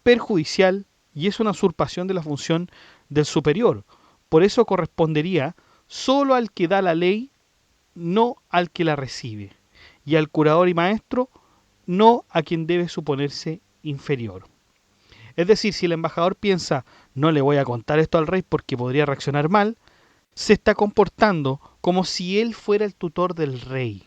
perjudicial y es una usurpación de la función del superior. Por eso correspondería solo al que da la ley, no al que la recibe, y al curador y maestro, no a quien debe suponerse inferior. Es decir, si el embajador piensa: no le voy a contar esto al rey porque podría reaccionar mal, se está comportando como si él fuera el tutor del rey.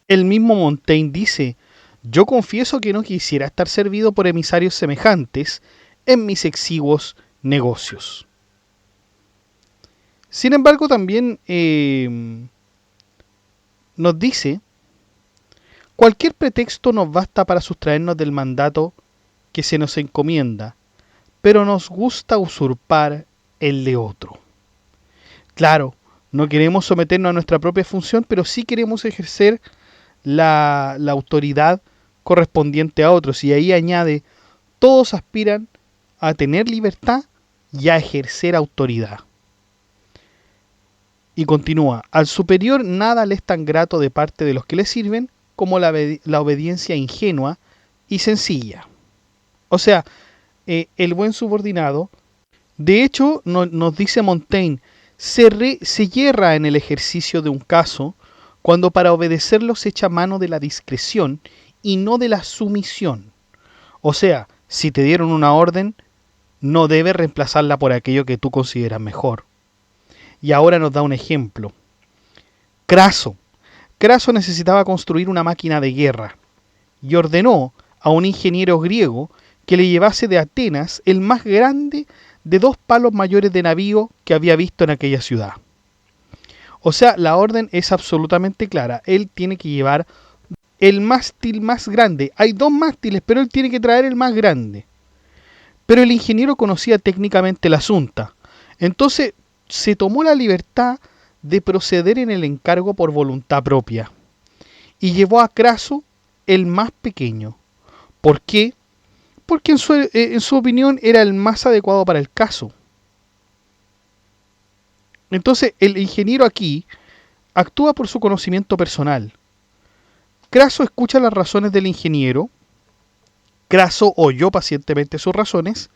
El mismo Montaigne dice: yo confieso que no quisiera estar servido por emisarios semejantes en mis exiguos negocios. Sin embargo, también nos dice: cualquier pretexto nos basta para sustraernos del mandato que se nos encomienda, pero nos gusta usurpar el de otro. Claro, no queremos someternos a nuestra propia función, pero sí queremos ejercer la autoridad correspondiente a otros. Y ahí añade: todos aspiran a tener libertad y a ejercer autoridad. Y continúa, al superior nada le es tan grato de parte de los que le sirven como la obediencia ingenua y sencilla. O sea, el buen subordinado, de hecho, nos dice Montaigne, se yerra en el ejercicio de un caso cuando para obedecerlo se echa mano de la discreción y no de la sumisión. O sea, si te dieron una orden, no debes reemplazarla por aquello que tú consideras mejor. Y ahora nos da un ejemplo. Craso. Craso necesitaba construir una máquina de guerra y ordenó a un ingeniero griego que le llevase de Atenas el más grande de 2 palos mayores de navío que había visto en aquella ciudad. O sea, la orden es absolutamente clara. Él tiene que llevar el mástil más grande. Hay 2 mástiles, pero él tiene que traer el más grande. Pero el ingeniero conocía técnicamente el asunto. Entonces se tomó la libertad de proceder en el encargo por voluntad propia. Y llevó a Craso el más pequeño. ¿Por qué? Porque en su opinión era el más adecuado para el caso. Entonces el ingeniero aquí actúa por su conocimiento personal. Craso escucha las razones del ingeniero, Craso oyó pacientemente sus razones,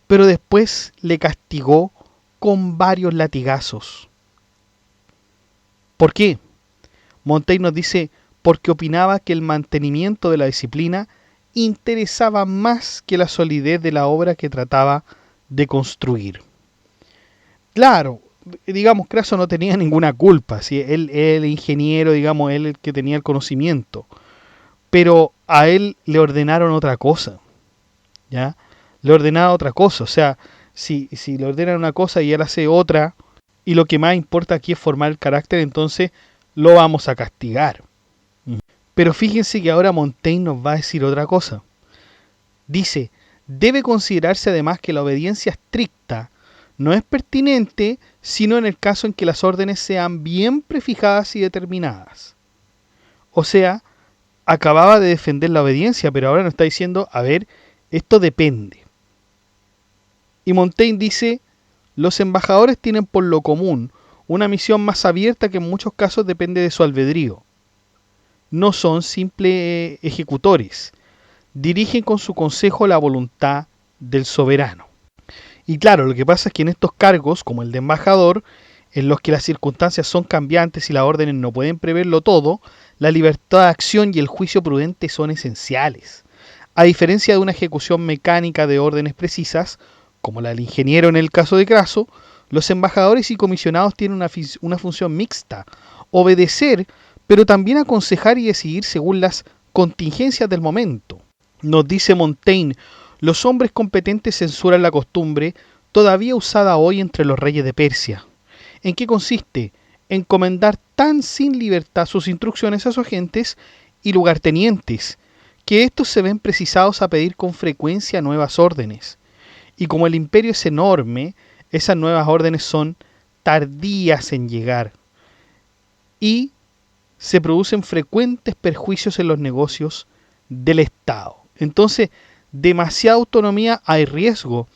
pero después le castigó con varios latigazos. ¿Por qué? Montaigne nos dice, porque opinaba que el mantenimiento de la disciplina interesaba más que la solidez de la obra que trataba de construir. Claro, digamos, Craso no tenía ninguna culpa, ¿sí? Él, el ingeniero, digamos, él el que tenía el conocimiento, pero a él le ordenaron otra cosa, ¿ya? Le ordenaron otra cosa, o sea, si le ordenan una cosa y él hace otra, y lo que más importa aquí es formar el carácter, entonces lo vamos a castigar. Pero fíjense que ahora Montaigne nos va a decir otra cosa. Dice, debe considerarse además que la obediencia estricta no es pertinente sino en el caso en que las órdenes sean bien prefijadas y determinadas. O sea, acababa de defender la obediencia, pero ahora nos está diciendo, a ver, esto depende. Y Montaigne dice, los embajadores tienen por lo común una misión más abierta que en muchos casos depende de su albedrío. No son simples ejecutores, dirigen con su consejo la voluntad del soberano. Y claro, lo que pasa es que en estos cargos, como el de embajador, en los que las circunstancias son cambiantes y las órdenes no pueden preverlo todo, la libertad de acción y el juicio prudente son esenciales. A diferencia de una ejecución mecánica de órdenes precisas, como la del ingeniero en el caso de Craso, los embajadores y comisionados tienen una función mixta, obedecer, pero también aconsejar y decidir según las contingencias del momento. Nos dice Montaigne, los hombres competentes censuran la costumbre todavía usada hoy entre los reyes de Persia. ¿En qué consiste? Encomendar tan sin libertad sus instrucciones a sus agentes y lugartenientes, que éstos se ven precisados a pedir con frecuencia nuevas órdenes. Y como el imperio es enorme, esas nuevas órdenes son tardías en llegar. Y se producen frecuentes perjuicios en los negocios del Estado. Entonces, demasiada autonomía hay riesgo,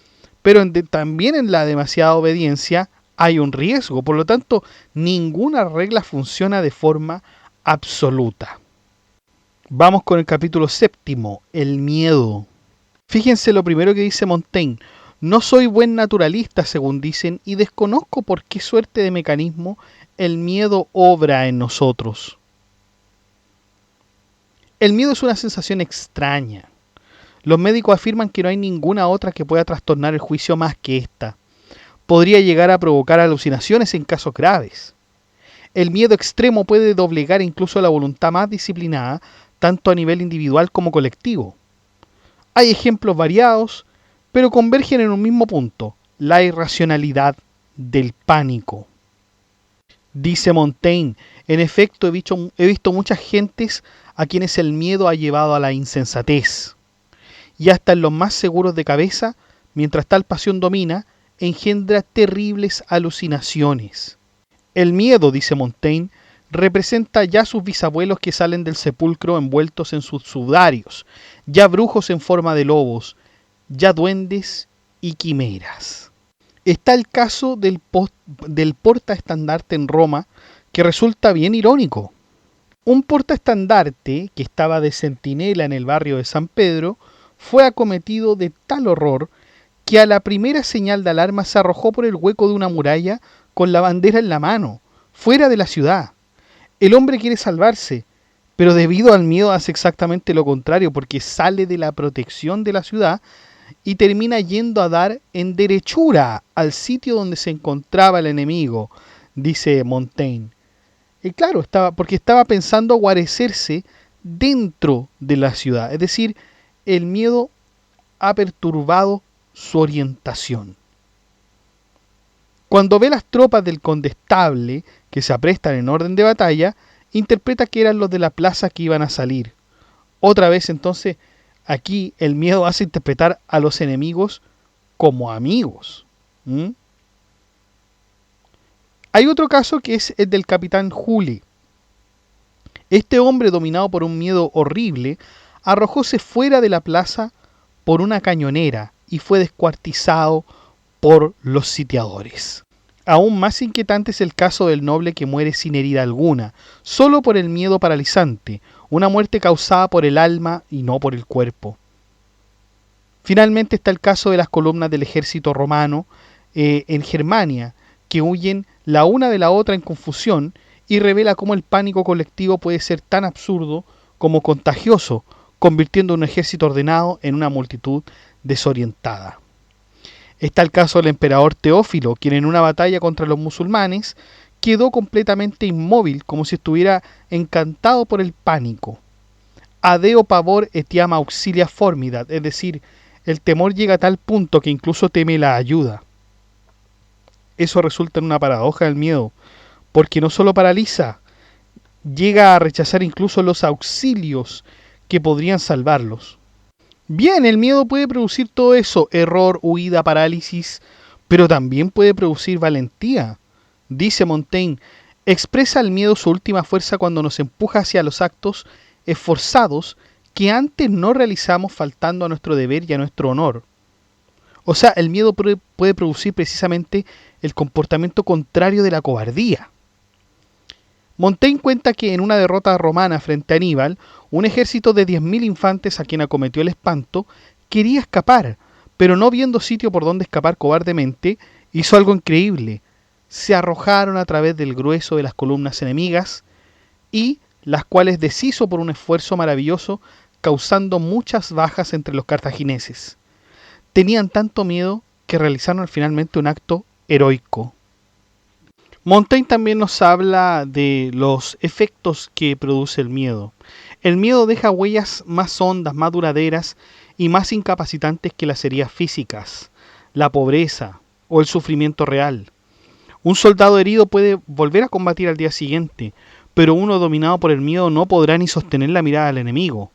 pero también en la demasiada obediencia hay un riesgo. Por lo tanto, ninguna regla funciona de forma absoluta. Vamos con el capítulo 7, el miedo. Fíjense lo primero que dice Montaigne. No soy buen naturalista, según dicen, y desconozco por qué suerte de mecanismo el miedo obra en nosotros. El miedo es una sensación extraña. Los médicos afirman que no hay ninguna otra que pueda trastornar el juicio más que esta. Podría llegar a provocar alucinaciones en casos graves. El miedo extremo puede doblegar incluso la voluntad más disciplinada, tanto a nivel individual como colectivo. Hay ejemplos variados, pero convergen en un mismo punto, la irracionalidad del pánico. Dice Montaigne, en efecto he visto muchas gentes a quienes el miedo ha llevado a la insensatez. Y hasta en los más seguros de cabeza, mientras tal pasión domina, engendra terribles alucinaciones. El miedo, dice Montaigne, representa ya sus bisabuelos que salen del sepulcro envueltos en sus sudarios, ya brujos en forma de lobos, ya duendes y quimeras. Está el caso del portaestandarte en Roma, que resulta bien irónico. Un portaestandarte que estaba de centinela en el barrio de San Pedro fue acometido de tal horror que a la primera señal de alarma se arrojó por el hueco de una muralla con la bandera en la mano, fuera de la ciudad. El hombre quiere salvarse, pero debido al miedo hace exactamente lo contrario, porque sale de la protección de la ciudad y termina yendo a dar en derechura al sitio donde se encontraba el enemigo, dice Montaigne. Y claro, porque estaba pensando guarecerse dentro de la ciudad, es decir, el miedo ha perturbado su orientación. Cuando ve las tropas del condestable que se aprestan en orden de batalla, interpreta que eran los de la plaza que iban a salir. Otra vez entonces, aquí el miedo hace interpretar a los enemigos como amigos. Hay otro caso que es el del capitán Juli. Este hombre, dominado por un miedo horrible, arrojóse fuera de la plaza por una cañonera y fue descuartizado por los sitiadores. Aún más inquietante es el caso del noble que muere sin herida alguna, solo por el miedo paralizante, una muerte causada por el alma y no por el cuerpo. Finalmente está el caso de las columnas del ejército romano en Germania, que huyen la una de la otra en confusión y revela cómo el pánico colectivo puede ser tan absurdo como contagioso, convirtiendo un ejército ordenado en una multitud desorientada. Está el caso del emperador Teófilo, quien en una batalla contra los musulmanes quedó completamente inmóvil, como si estuviera encantado por el pánico. Adeo pavor etiam auxilia formidat, es decir, el temor llega a tal punto que incluso teme la ayuda. Eso resulta en una paradoja del miedo, porque no solo paraliza, llega a rechazar incluso los auxilios que podrían salvarlos. Bien, el miedo puede producir todo eso, error, huida, parálisis, pero también puede producir valentía. Dice Montaigne, expresa el miedo su última fuerza cuando nos empuja hacia los actos esforzados que antes no realizamos faltando a nuestro deber y a nuestro honor. O sea, el miedo puede producir precisamente el comportamiento contrario de la cobardía. Montaigne cuenta que en una derrota romana frente a Aníbal, un ejército de 10.000 infantes a quien acometió el espanto quería escapar, pero no viendo sitio por donde escapar cobardemente, hizo algo increíble. Se arrojaron a través del grueso de las columnas enemigas y las cuales deshizo por un esfuerzo maravilloso, causando muchas bajas entre los cartagineses. Tenían tanto miedo que realizaron finalmente un acto heroico. Montaigne también nos habla de los efectos que produce el miedo. El miedo deja huellas más hondas, más duraderas y más incapacitantes que las heridas físicas, la pobreza o el sufrimiento real. Un soldado herido puede volver a combatir al día siguiente, pero uno dominado por el miedo no podrá ni sostener la mirada al enemigo.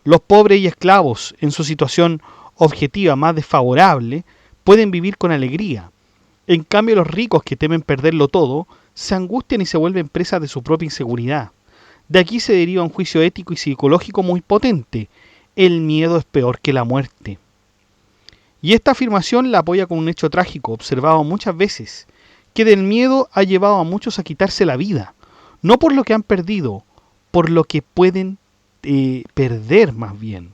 Los pobres y esclavos, en su situación objetiva más desfavorable, pueden vivir con alegría. En cambio, los ricos que temen perderlo todo, se angustian y se vuelven presas de su propia inseguridad. De aquí se deriva un juicio ético y psicológico muy potente. El miedo es peor que la muerte. Y esta afirmación la apoya con un hecho trágico, observado muchas veces, que del miedo ha llevado a muchos a quitarse la vida, no por lo que han perdido, por lo que pueden perder más bien.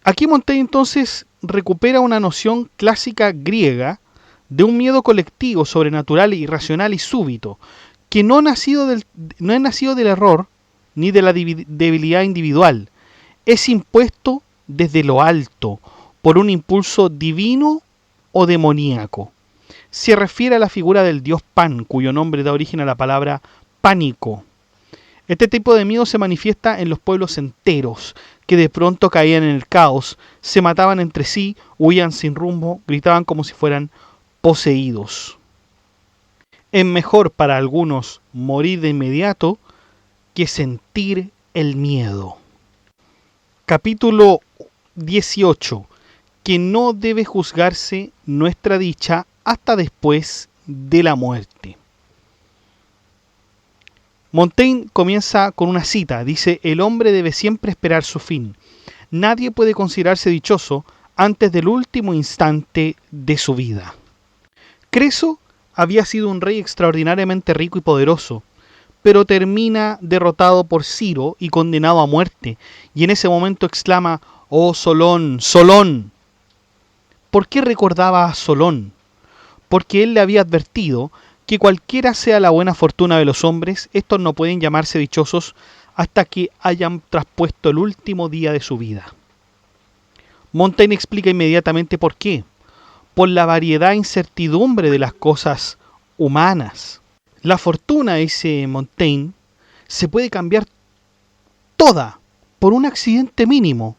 Aquí Montaigne entonces recupera una noción clásica griega de un miedo colectivo, sobrenatural, irracional y súbito, que no es nacido del error ni de la debilidad individual, es impuesto desde lo alto por un impulso divino o demoníaco. Se refiere a la figura del dios Pan, cuyo nombre da origen a la palabra pánico. Este tipo de miedo se manifiesta en los pueblos enteros, que de pronto caían en el caos, se mataban entre sí, huían sin rumbo, gritaban como si fueran poseídos. Es mejor para algunos morir de inmediato que sentir el miedo. Capítulo 18. Que no debe juzgarse nuestra dicha hasta después de la muerte. Montaigne comienza con una cita, dice: el hombre debe siempre esperar su fin. Nadie puede considerarse dichoso antes del último instante de su vida. Creso había sido un rey extraordinariamente rico y poderoso, pero termina derrotado por Ciro y condenado a muerte, y en ese momento exclama: «¡Oh Solón, Solón!». ¿Por qué recordaba a Solón? Porque él le había advertido que cualquiera sea la buena fortuna de los hombres, estos no pueden llamarse dichosos hasta que hayan traspuesto el último día de su vida. Montaigne explica inmediatamente por qué. Por la variedad e incertidumbre de las cosas humanas. La fortuna, dice Montaigne, se puede cambiar toda por un accidente mínimo.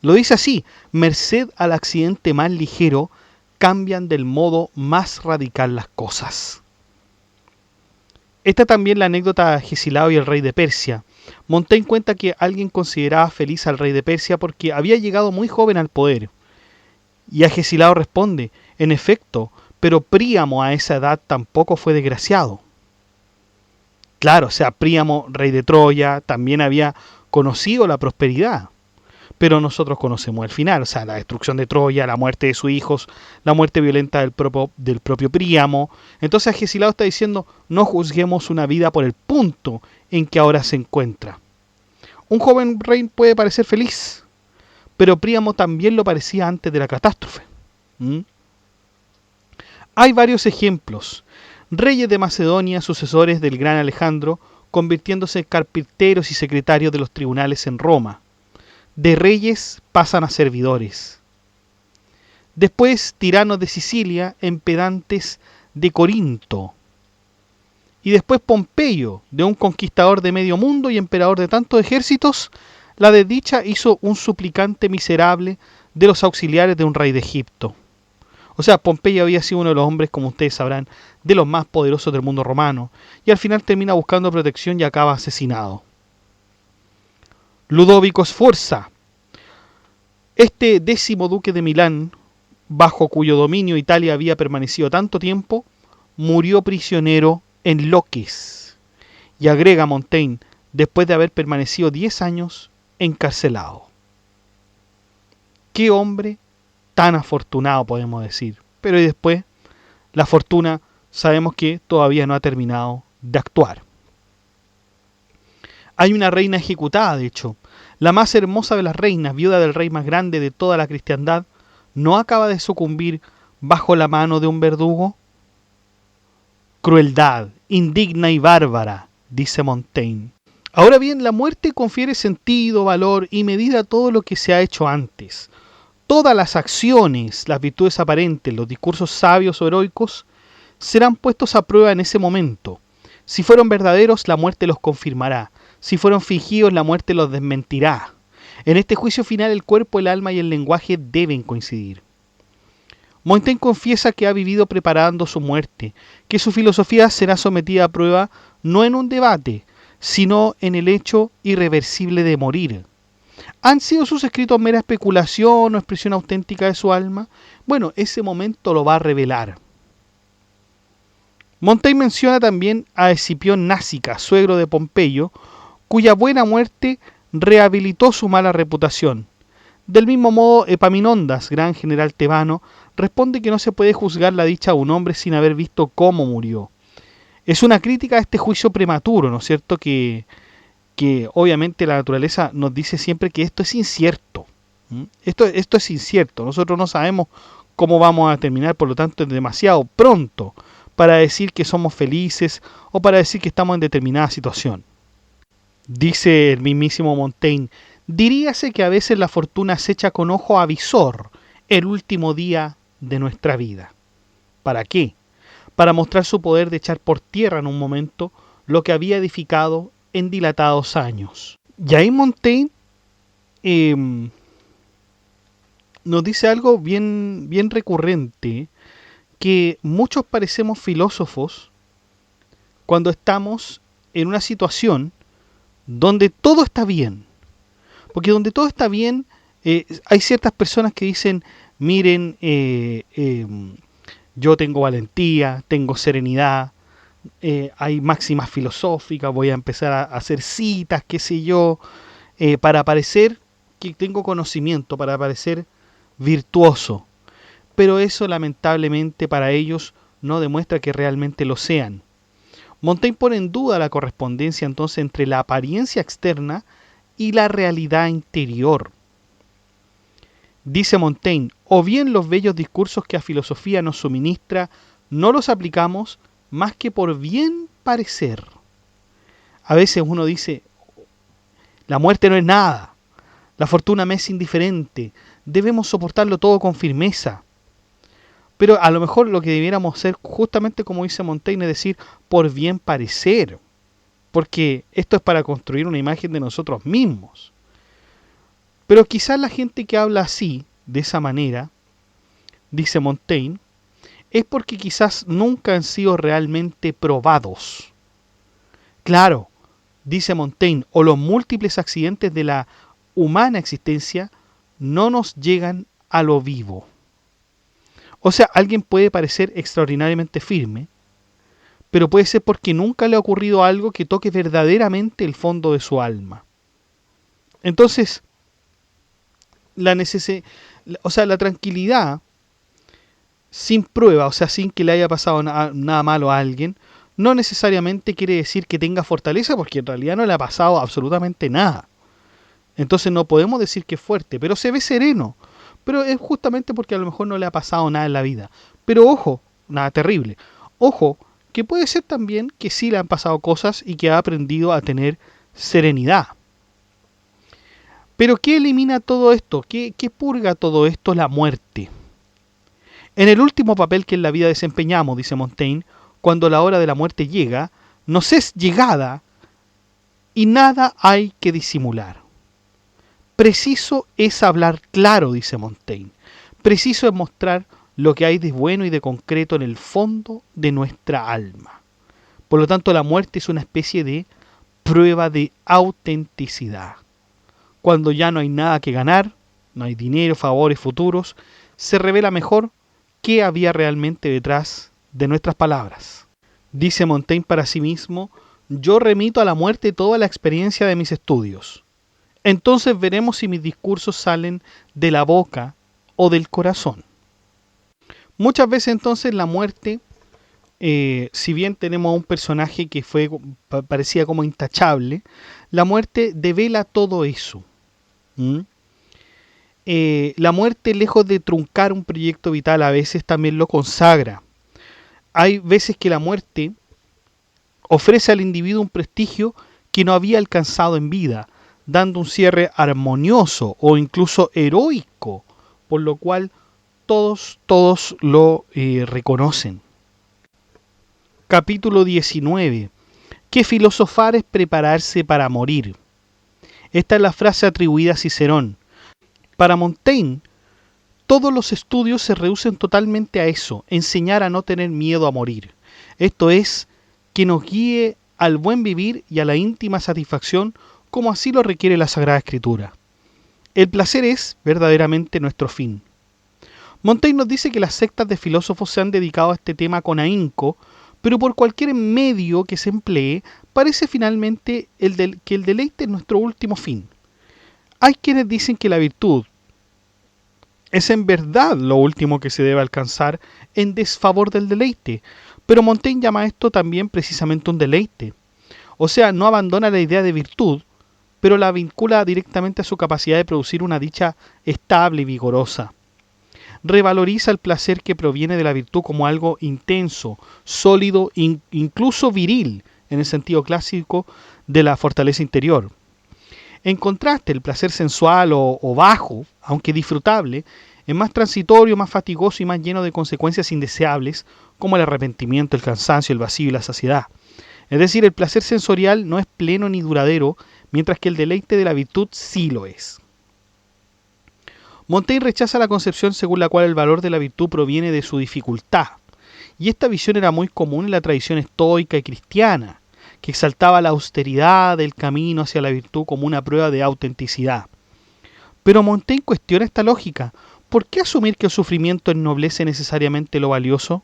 Lo dice así: merced al accidente más ligero, cambian del modo más radical las cosas. Esta también la anécdota de Agesilao y el rey de Persia. Montaigne cuenta que alguien consideraba feliz al rey de Persia porque había llegado muy joven al poder. Y Agesilao responde: en efecto, pero Príamo a esa edad tampoco fue desgraciado. Claro, o sea, Príamo, rey de Troya, también había conocido la prosperidad. Pero nosotros conocemos el final, o sea, la destrucción de Troya, la muerte de sus hijos, la muerte violenta del propio Príamo. Entonces Agesilao está diciendo: no juzguemos una vida por el punto en que ahora se encuentra. Un joven rey puede parecer feliz, pero Príamo también lo parecía antes de la catástrofe. Hay varios ejemplos. Reyes de Macedonia, sucesores del gran Alejandro, convirtiéndose en carpinteros y secretarios de los tribunales en Roma. De reyes pasan a servidores. Después tiranos de Sicilia en pedantes de Corinto. Y después Pompeyo, de un conquistador de medio mundo y emperador de tantos ejércitos, la desdicha hizo un suplicante miserable de los auxiliares de un rey de Egipto. O sea, Pompeyo había sido uno de los hombres, como ustedes sabrán, de los más poderosos del mundo romano, y al final termina buscando protección y acaba asesinado. Ludovico Sforza, este 10º duque de Milán, bajo cuyo dominio Italia había permanecido tanto tiempo, murió prisionero en Loques. Y agrega Montaigne, después de haber permanecido 10 años encarcelado. ¡Qué hombre tan afortunado, podemos decir! Pero y después, la fortuna sabemos que todavía no ha terminado de actuar. Hay una reina ejecutada, de hecho. La más hermosa de las reinas, viuda del rey más grande de toda la cristiandad, ¿no acaba de sucumbir bajo la mano de un verdugo? Crueldad, indigna y bárbara, dice Montaigne. Ahora bien, la muerte confiere sentido, valor y medida a todo lo que se ha hecho antes. Todas las acciones, las virtudes aparentes, los discursos sabios o heroicos, serán puestos a prueba en ese momento. Si fueron verdaderos, la muerte los confirmará. Si fueron fingidos, la muerte los desmentirá. En este juicio final, el cuerpo, el alma y el lenguaje deben coincidir. Montaigne confiesa que ha vivido preparando su muerte, que su filosofía será sometida a prueba no en un debate, sino en el hecho irreversible de morir. ¿Han sido sus escritos mera especulación o expresión auténtica de su alma? Bueno, ese momento lo va a revelar. Montaigne menciona también a Escipión Násica, suegro de Pompeyo, cuya buena muerte rehabilitó su mala reputación. Del mismo modo, Epaminondas, gran general tebano, responde que no se puede juzgar la dicha de un hombre sin haber visto cómo murió. Es una crítica a este juicio prematuro, ¿no es cierto?, que obviamente la naturaleza nos dice siempre que esto es incierto. Esto es incierto, nosotros no sabemos cómo vamos a terminar, por lo tanto es demasiado pronto para decir que somos felices o para decir que estamos en determinada situación. Dice el mismísimo Montaigne: diríase que a veces la fortuna acecha con ojo avisor el último día de nuestra vida. ¿Para qué? Para mostrar su poder de echar por tierra en un momento lo que había edificado en dilatados años. Y ahí Montaigne nos dice algo bien recurrente, que muchos parecemos filósofos cuando estamos en una situación donde todo está bien. Porque donde todo está bien, hay ciertas personas que dicen: miren, yo tengo valentía, tengo serenidad, hay máximas filosóficas, voy a empezar a hacer citas, qué sé yo, para parecer que tengo conocimiento, para parecer virtuoso, pero eso lamentablemente para ellos no demuestra que realmente lo sean. Montaigne pone en duda la correspondencia entonces entre la apariencia externa y la realidad interior. Dice Montaigne, o bien los bellos discursos que la filosofía nos suministra no los aplicamos más que por bien parecer. A veces uno dice, la muerte no es nada, la fortuna me es indiferente, debemos soportarlo todo con firmeza. Pero a lo mejor lo que debiéramos hacer, justamente como dice Montaigne, es decir, por bien parecer, porque esto es para construir una imagen de nosotros mismos. Pero quizás la gente que habla así, de esa manera, dice Montaigne, es porque quizás nunca han sido realmente probados. Claro, dice Montaigne, o los múltiples accidentes de la humana existencia no nos llegan a lo vivo. O sea, alguien puede parecer extraordinariamente firme, pero puede ser porque nunca le ha ocurrido algo que toque verdaderamente el fondo de su alma. Entonces, la tranquilidad sin prueba, o sea, sin que le haya pasado nada malo a alguien, no necesariamente quiere decir que tenga fortaleza, porque en realidad no le ha pasado absolutamente nada. Entonces no podemos decir que es fuerte, pero se ve sereno. Pero es justamente porque a lo mejor no le ha pasado nada en la vida. Pero ojo, nada terrible. Ojo, que puede ser también que sí le han pasado cosas y que ha aprendido a tener serenidad. Pero ¿qué elimina todo esto? ¿Qué purga todo esto? La muerte. En el último papel que en la vida desempeñamos, dice Montaigne, cuando la hora de la muerte llega, nos es llegada y nada hay que disimular. Preciso es hablar claro, dice Montaigne. Preciso es mostrar lo que hay de bueno y de concreto en el fondo de nuestra alma. Por lo tanto, la muerte es una especie de prueba de autenticidad. Cuando ya no hay nada que ganar, no hay dinero, favores futuros, se revela mejor qué había realmente detrás de nuestras palabras. Dice Montaigne para sí mismo, yo remito a la muerte toda la experiencia de mis estudios. Entonces veremos si mis discursos salen de la boca o del corazón. Muchas veces entonces la muerte, si bien tenemos a un personaje que parecía como intachable, la muerte devela todo eso. La muerte, lejos de truncar un proyecto vital, a veces también lo consagra. Hay veces que la muerte ofrece al individuo un prestigio que no había alcanzado en vida, dando un cierre armonioso o incluso heroico, por lo cual todos lo reconocen. Capítulo 19. ¿Qué filosofar es prepararse para morir? Esta es la frase atribuida a Cicerón. Para Montaigne, todos los estudios se reducen totalmente a eso, enseñar a no tener miedo a morir. Esto es, que nos guíe al buen vivir y a la íntima satisfacción, como así lo requiere la Sagrada Escritura. El placer es verdaderamente nuestro fin. Montaigne nos dice que las sectas de filósofos se han dedicado a este tema con ahínco, pero por cualquier medio que se emplee, parece finalmente que el deleite es nuestro último fin. Hay quienes dicen que la virtud es en verdad lo último que se debe alcanzar en desfavor del deleite, pero Montaigne llama esto también precisamente un deleite. O sea, no abandona la idea de virtud, pero la vincula directamente a su capacidad de producir una dicha estable y vigorosa. Revaloriza el placer que proviene de la virtud como algo intenso, sólido, incluso viril, en el sentido clásico de la fortaleza interior. En contraste, el placer sensual o bajo, aunque disfrutable, es más transitorio, más fatigoso y más lleno de consecuencias indeseables, como el arrepentimiento, el cansancio, el vacío y la saciedad. Es decir, el placer sensorial no es pleno ni duradero, mientras que el deleite de la virtud sí lo es. Montaigne rechaza la concepción según la cual el valor de la virtud proviene de su dificultad, y esta visión era muy común en la tradición estoica y cristiana, que exaltaba la austeridad del camino hacia la virtud como una prueba de autenticidad. Pero Montaigne cuestiona esta lógica. ¿Por qué asumir que el sufrimiento ennoblece necesariamente lo valioso?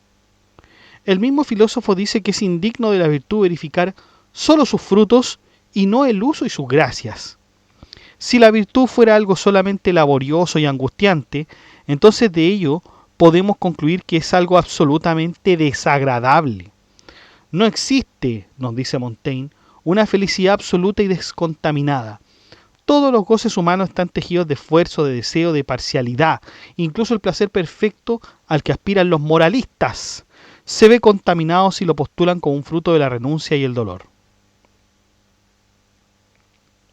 El mismo filósofo dice que es indigno de la virtud verificar solo sus frutos y no el uso y sus gracias. Si la virtud fuera algo solamente laborioso y angustiante, entonces de ello podemos concluir que es algo absolutamente desagradable. No existe, nos dice Montaigne, una felicidad absoluta y descontaminada. Todos los goces humanos están tejidos de esfuerzo, de deseo, de parcialidad. Incluso el placer perfecto al que aspiran los moralistas se ve contaminado si lo postulan como un fruto de la renuncia y el dolor.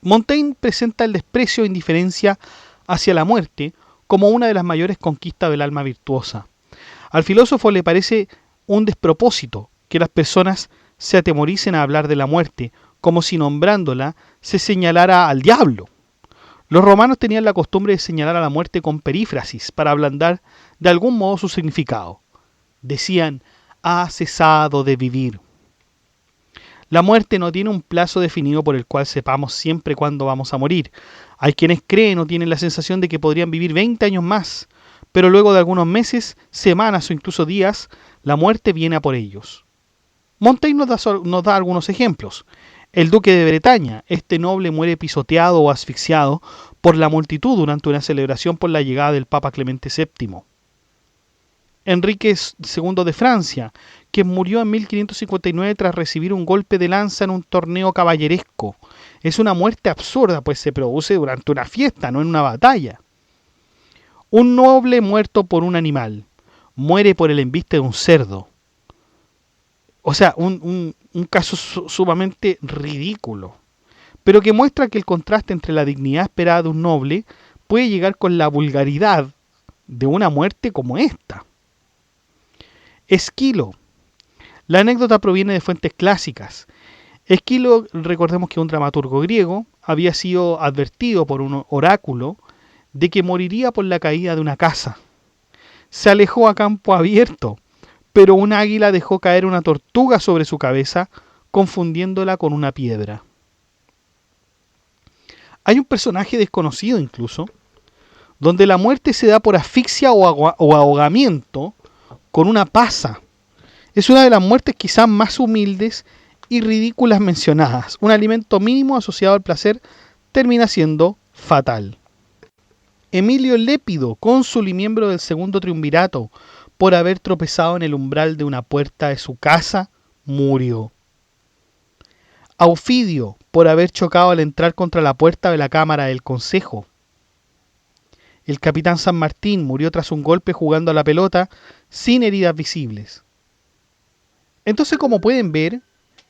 Montaigne presenta el desprecio e indiferencia hacia la muerte como una de las mayores conquistas del alma virtuosa. Al filósofo le parece un despropósito que las personas se atemoricen a hablar de la muerte, como si nombrándola se señalara al diablo. Los romanos tenían la costumbre de señalar a la muerte con perífrasis para ablandar de algún modo su significado. Decían, ha cesado de vivir. La muerte no tiene un plazo definido por el cual sepamos siempre cuándo vamos a morir. Hay quienes creen o tienen la sensación de que podrían vivir 20 años más, pero luego de algunos meses, semanas o incluso días, la muerte viene a por ellos. Montaigne nos da algunos ejemplos. El duque de Bretaña, este noble muere pisoteado o asfixiado por la multitud durante una celebración por la llegada del Papa Clemente VII. Enrique II de Francia, que murió en 1559 tras recibir un golpe de lanza en un torneo caballeresco. Es una muerte absurda, pues se produce durante una fiesta, no en una batalla. Un noble muerto por un animal, muere por el embiste de un cerdo. O sea, un caso sumamente ridículo, pero que muestra que el contraste entre la dignidad esperada de un noble puede llegar con la vulgaridad de una muerte como esta. Esquilo. La anécdota proviene de fuentes clásicas. Esquilo, recordemos que es un dramaturgo griego, había sido advertido por un oráculo de que moriría por la caída de una casa. Se alejó a campo abierto, pero un águila dejó caer una tortuga sobre su cabeza, confundiéndola con una piedra. Hay un personaje desconocido incluso, donde la muerte se da por asfixia o ahogamiento con una pasa. Es una de las muertes quizás más humildes y ridículas mencionadas. Un alimento mínimo asociado al placer termina siendo fatal. Emilio Lépido, cónsul y miembro del segundo triunvirato, por haber tropezado en el umbral de una puerta de su casa, murió. Aufidio, por haber chocado al entrar contra la puerta de la Cámara del Consejo. El capitán San Martín murió tras un golpe jugando a la pelota sin heridas visibles. Entonces, como pueden ver,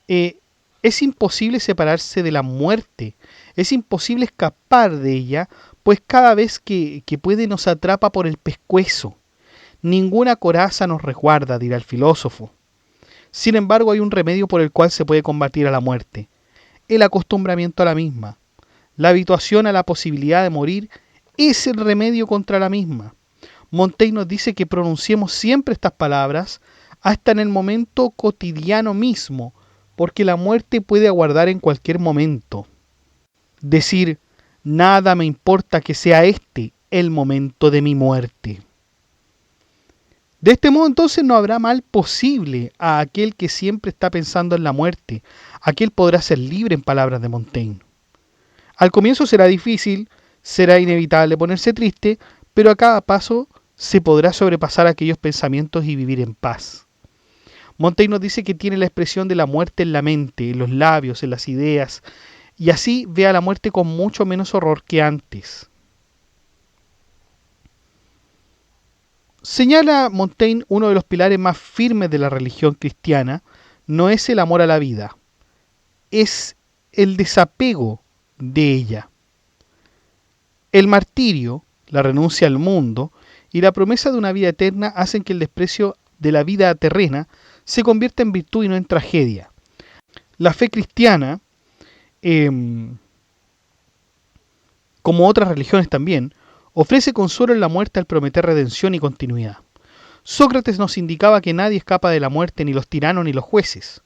es imposible separarse de la muerte, es imposible escapar de ella, pues cada vez que puede nos atrapa por el pescuezo. Ninguna coraza nos resguarda, dirá el filósofo. Sin embargo, hay un remedio por el cual se puede combatir a la muerte: el acostumbramiento a la misma. La habituación a la posibilidad de morir es el remedio contra la misma. Montaigne nos dice que pronunciemos siempre estas palabras hasta en el momento cotidiano mismo, porque la muerte puede aguardar en cualquier momento. Decir, nada me importa que sea este el momento de mi muerte. De este modo entonces no habrá mal posible a aquel que siempre está pensando en la muerte. Aquel podrá ser libre, en palabras de Montaigne. Al comienzo será difícil, será inevitable ponerse triste, pero a cada paso se podrá sobrepasar aquellos pensamientos y vivir en paz. Montaigne nos dice que tiene la expresión de la muerte en la mente, en los labios, en las ideas, y así ve a la muerte con mucho menos horror que antes. Señala Montaigne, uno de los pilares más firmes de la religión cristiana no es el amor a la vida, es el desapego de ella. El martirio, la renuncia al mundo y la promesa de una vida eterna hacen que el desprecio de la vida terrena se convierta en virtud y no en tragedia. La fe cristiana, como otras religiones también, ofrece consuelo en la muerte al prometer redención y continuidad. Sócrates nos indicaba que nadie escapa de la muerte, ni los tiranos ni los jueces.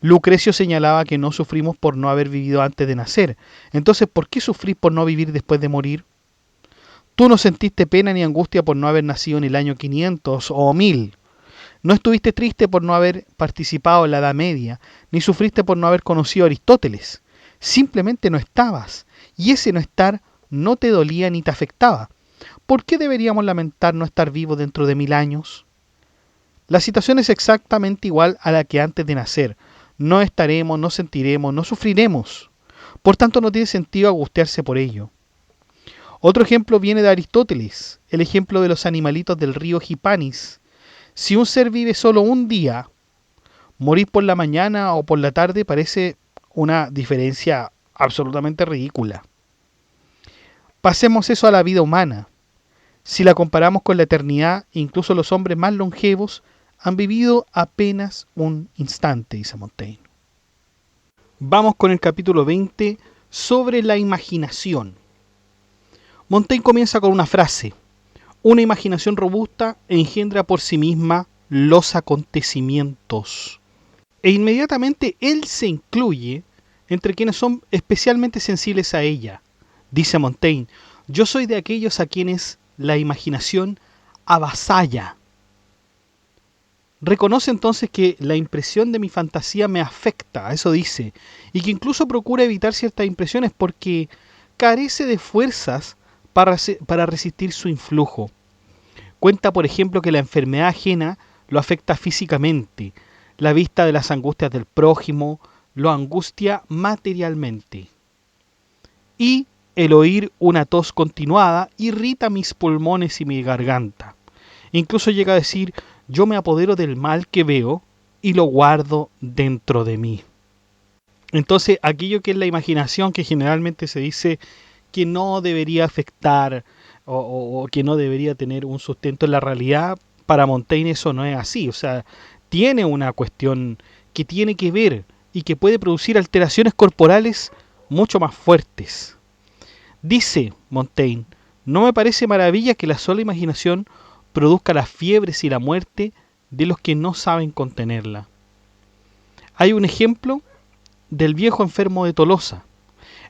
Lucrecio señalaba que no sufrimos por no haber vivido antes de nacer. Entonces, ¿por qué sufrir por no vivir después de morir? Tú no sentiste pena ni angustia por no haber nacido en el año 500 o 1000. No estuviste triste por no haber participado en la Edad Media, ni sufriste por no haber conocido a Aristóteles. Simplemente no estabas, y ese no estar no te dolía ni te afectaba. ¿Por qué deberíamos lamentar no estar vivos dentro de 1000 años? La situación es exactamente igual a la que antes de nacer. No estaremos, no sentiremos, no sufriremos. Por tanto, no tiene sentido angustiarse por ello. Otro ejemplo viene de Aristóteles, el ejemplo de los animalitos del río Hipanis. Si un ser vive solo un día, morir por la mañana o por la tarde parece una diferencia absolutamente ridícula. Pasemos eso a la vida humana. Si la comparamos con la eternidad, incluso los hombres más longevos han vivido apenas un instante, dice Montaigne. Vamos con el capítulo 20 sobre la imaginación. Montaigne comienza con una frase: una imaginación robusta engendra por sí misma los acontecimientos. E inmediatamente él se incluye entre quienes son especialmente sensibles a ella. Dice Montaigne: yo soy de aquellos a quienes la imaginación avasalla. Reconoce entonces que la impresión de mi fantasía me afecta, eso dice, y que incluso procura evitar ciertas impresiones porque carece de fuerzas para resistir su influjo. Cuenta, por ejemplo, que la enfermedad ajena lo afecta físicamente, la vista de las angustias del prójimo lo angustia materialmente, y el oír una tos continuada irrita mis pulmones y mi garganta. Incluso llega a decir: yo me apodero del mal que veo y lo guardo dentro de mí. Entonces, aquello que es la imaginación, que generalmente se dice que no debería afectar o que no debería tener un sustento en la realidad, para Montaigne eso no es así. O sea, tiene una cuestión que tiene que ver y que puede producir alteraciones corporales mucho más fuertes. Dice Montaigne: no me parece maravilla que la sola imaginación produzca las fiebres y la muerte de los que no saben contenerla. Hay un ejemplo del viejo enfermo de Tolosa.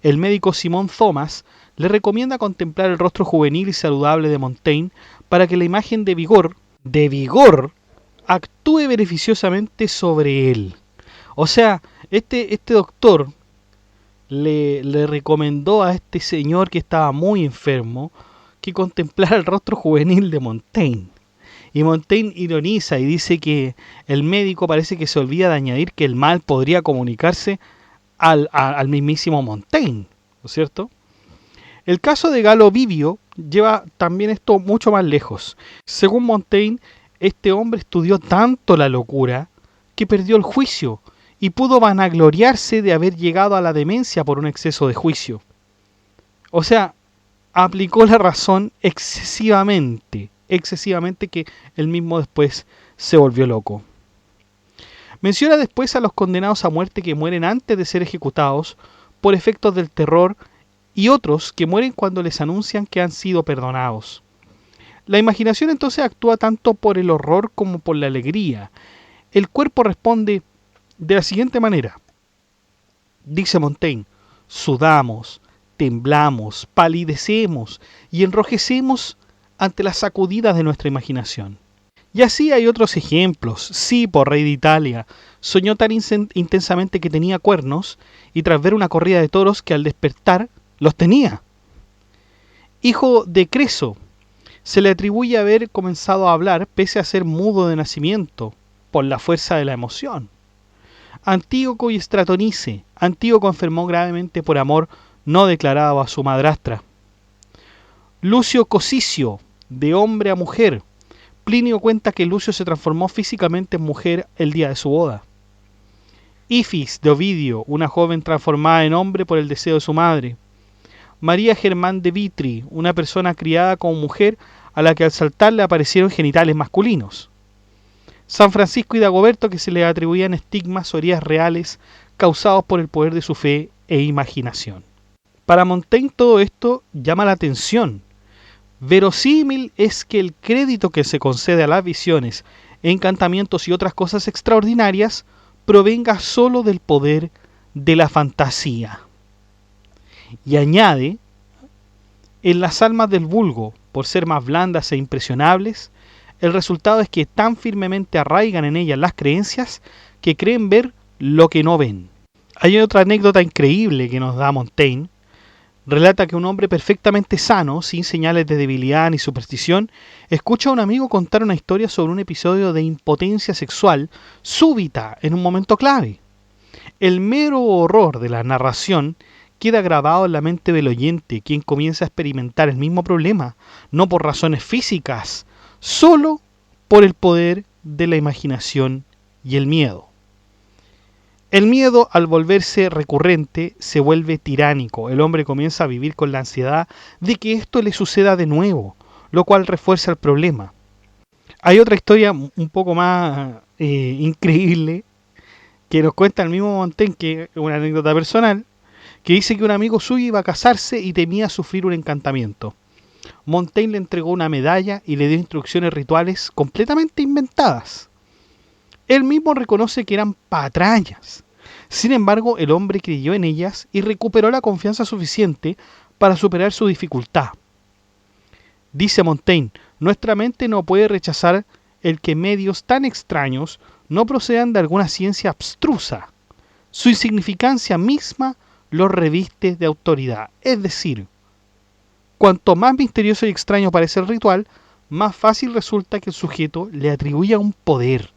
El médico Simón Thomas le recomienda contemplar el rostro juvenil y saludable de Montaigne para que la imagen de vigor, actúe beneficiosamente sobre él. O sea, este doctor le recomendó a este señor que estaba muy enfermo que contemplara el rostro juvenil de Montaigne. Y Montaigne ironiza y dice que el médico parece que se olvida de añadir que el mal podría comunicarse al mismísimo Montaigne, ¿no es cierto? El caso de Galo Vivio lleva también esto mucho más lejos. Según Montaigne, este hombre estudió tanto la locura que perdió el juicio y pudo vanagloriarse de haber llegado a la demencia por un exceso de juicio. O sea, aplicó la razón excesivamente que él mismo después se volvió loco. Menciona después a los condenados a muerte que mueren antes de ser ejecutados por efectos del terror y otros que mueren cuando les anuncian que han sido perdonados. La imaginación entonces actúa tanto por el horror como por la alegría. El cuerpo responde de la siguiente manera. Dice Montaigne: sudamos, temblamos, palidecemos y enrojecemos ante las sacudidas de nuestra imaginación. Y así hay otros ejemplos. Sipo, rey de Italia, soñó tan intensamente que tenía cuernos y tras ver una corrida de toros que al despertar los tenía. Hijo de Creso, se le atribuye haber comenzado a hablar pese a ser mudo de nacimiento por la fuerza de la emoción. Antíoco y Estratonice. Antíoco enfermó gravemente por amor no declarado a su madrastra. Lucio Cosicio, de hombre a mujer. Plinio cuenta que Lucio se transformó físicamente en mujer el día de su boda. Ifis, de Ovidio, una joven transformada en hombre por el deseo de su madre. María Germán de Vitri, una persona criada como mujer a la que al saltar le aparecieron genitales masculinos. San Francisco y Dagoberto, que se le atribuían estigmas o heridas reales causados por el poder de su fe e imaginación. Para Montaigne todo esto llama la atención. Verosímil es que el crédito que se concede a las visiones, encantamientos y otras cosas extraordinarias provenga solo del poder de la fantasía. Y añade: en las almas del vulgo, por ser más blandas e impresionables, el resultado es que tan firmemente arraigan en ellas las creencias que creen ver lo que no ven. Hay otra anécdota increíble que nos da Montaigne. Relata que un hombre perfectamente sano, sin señales de debilidad ni superstición, escucha a un amigo contar una historia sobre un episodio de impotencia sexual súbita en un momento clave. El mero horror de la narración queda grabado en la mente del oyente, quien comienza a experimentar el mismo problema, no por razones físicas, solo por el poder de la imaginación y el miedo. El miedo, al volverse recurrente, se vuelve tiránico. El hombre comienza a vivir con la ansiedad de que esto le suceda de nuevo, lo cual refuerza el problema. Hay otra historia un poco más increíble que nos cuenta el mismo Montaigne, que es una anécdota personal, que dice que un amigo suyo iba a casarse y temía sufrir un encantamiento. Montaigne le entregó una medalla y le dio instrucciones rituales completamente inventadas. Él mismo reconoce que eran patrañas. Sin embargo, el hombre creyó en ellas y recuperó la confianza suficiente para superar su dificultad. Dice Montaigne, nuestra mente no puede rechazar el que medios tan extraños no procedan de alguna ciencia abstrusa. Su insignificancia misma los reviste de autoridad. Es decir, cuanto más misterioso y extraño parece el ritual, más fácil resulta que el sujeto le atribuya un poder.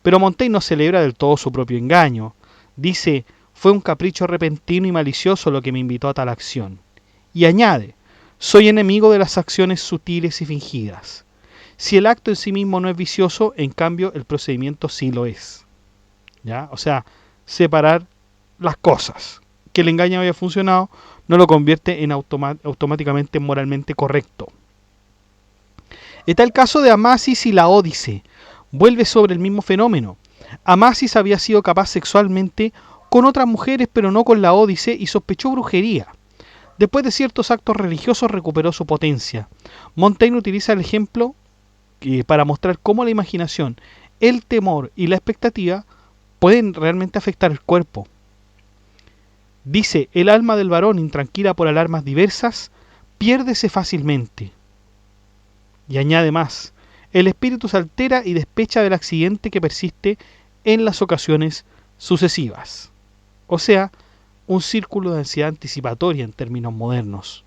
Pero Montaigne no celebra del todo su propio engaño. Dice, fue un capricho repentino y malicioso lo que me invitó a tal acción. Y añade, soy enemigo de las acciones sutiles y fingidas. Si el acto en sí mismo no es vicioso, en cambio el procedimiento sí lo es. ¿Ya? O sea, separar las cosas. Que el engaño haya funcionado no lo convierte en automáticamente moralmente correcto. Está el caso de Amasis y Laódice. Vuelve sobre el mismo fenómeno. Amasis había sido capaz sexualmente con otras mujeres, pero no con Laódice, y sospechó brujería. Después de ciertos actos religiosos recuperó su potencia. Montaigne utiliza el ejemplo para mostrar cómo la imaginación, el temor y la expectativa pueden realmente afectar el cuerpo. Dice, el alma del varón, intranquila por alarmas diversas, piérdese fácilmente. Y añade más, el espíritu se altera y despecha del accidente que persiste en las ocasiones sucesivas. O sea, un círculo de ansiedad anticipatoria en términos modernos.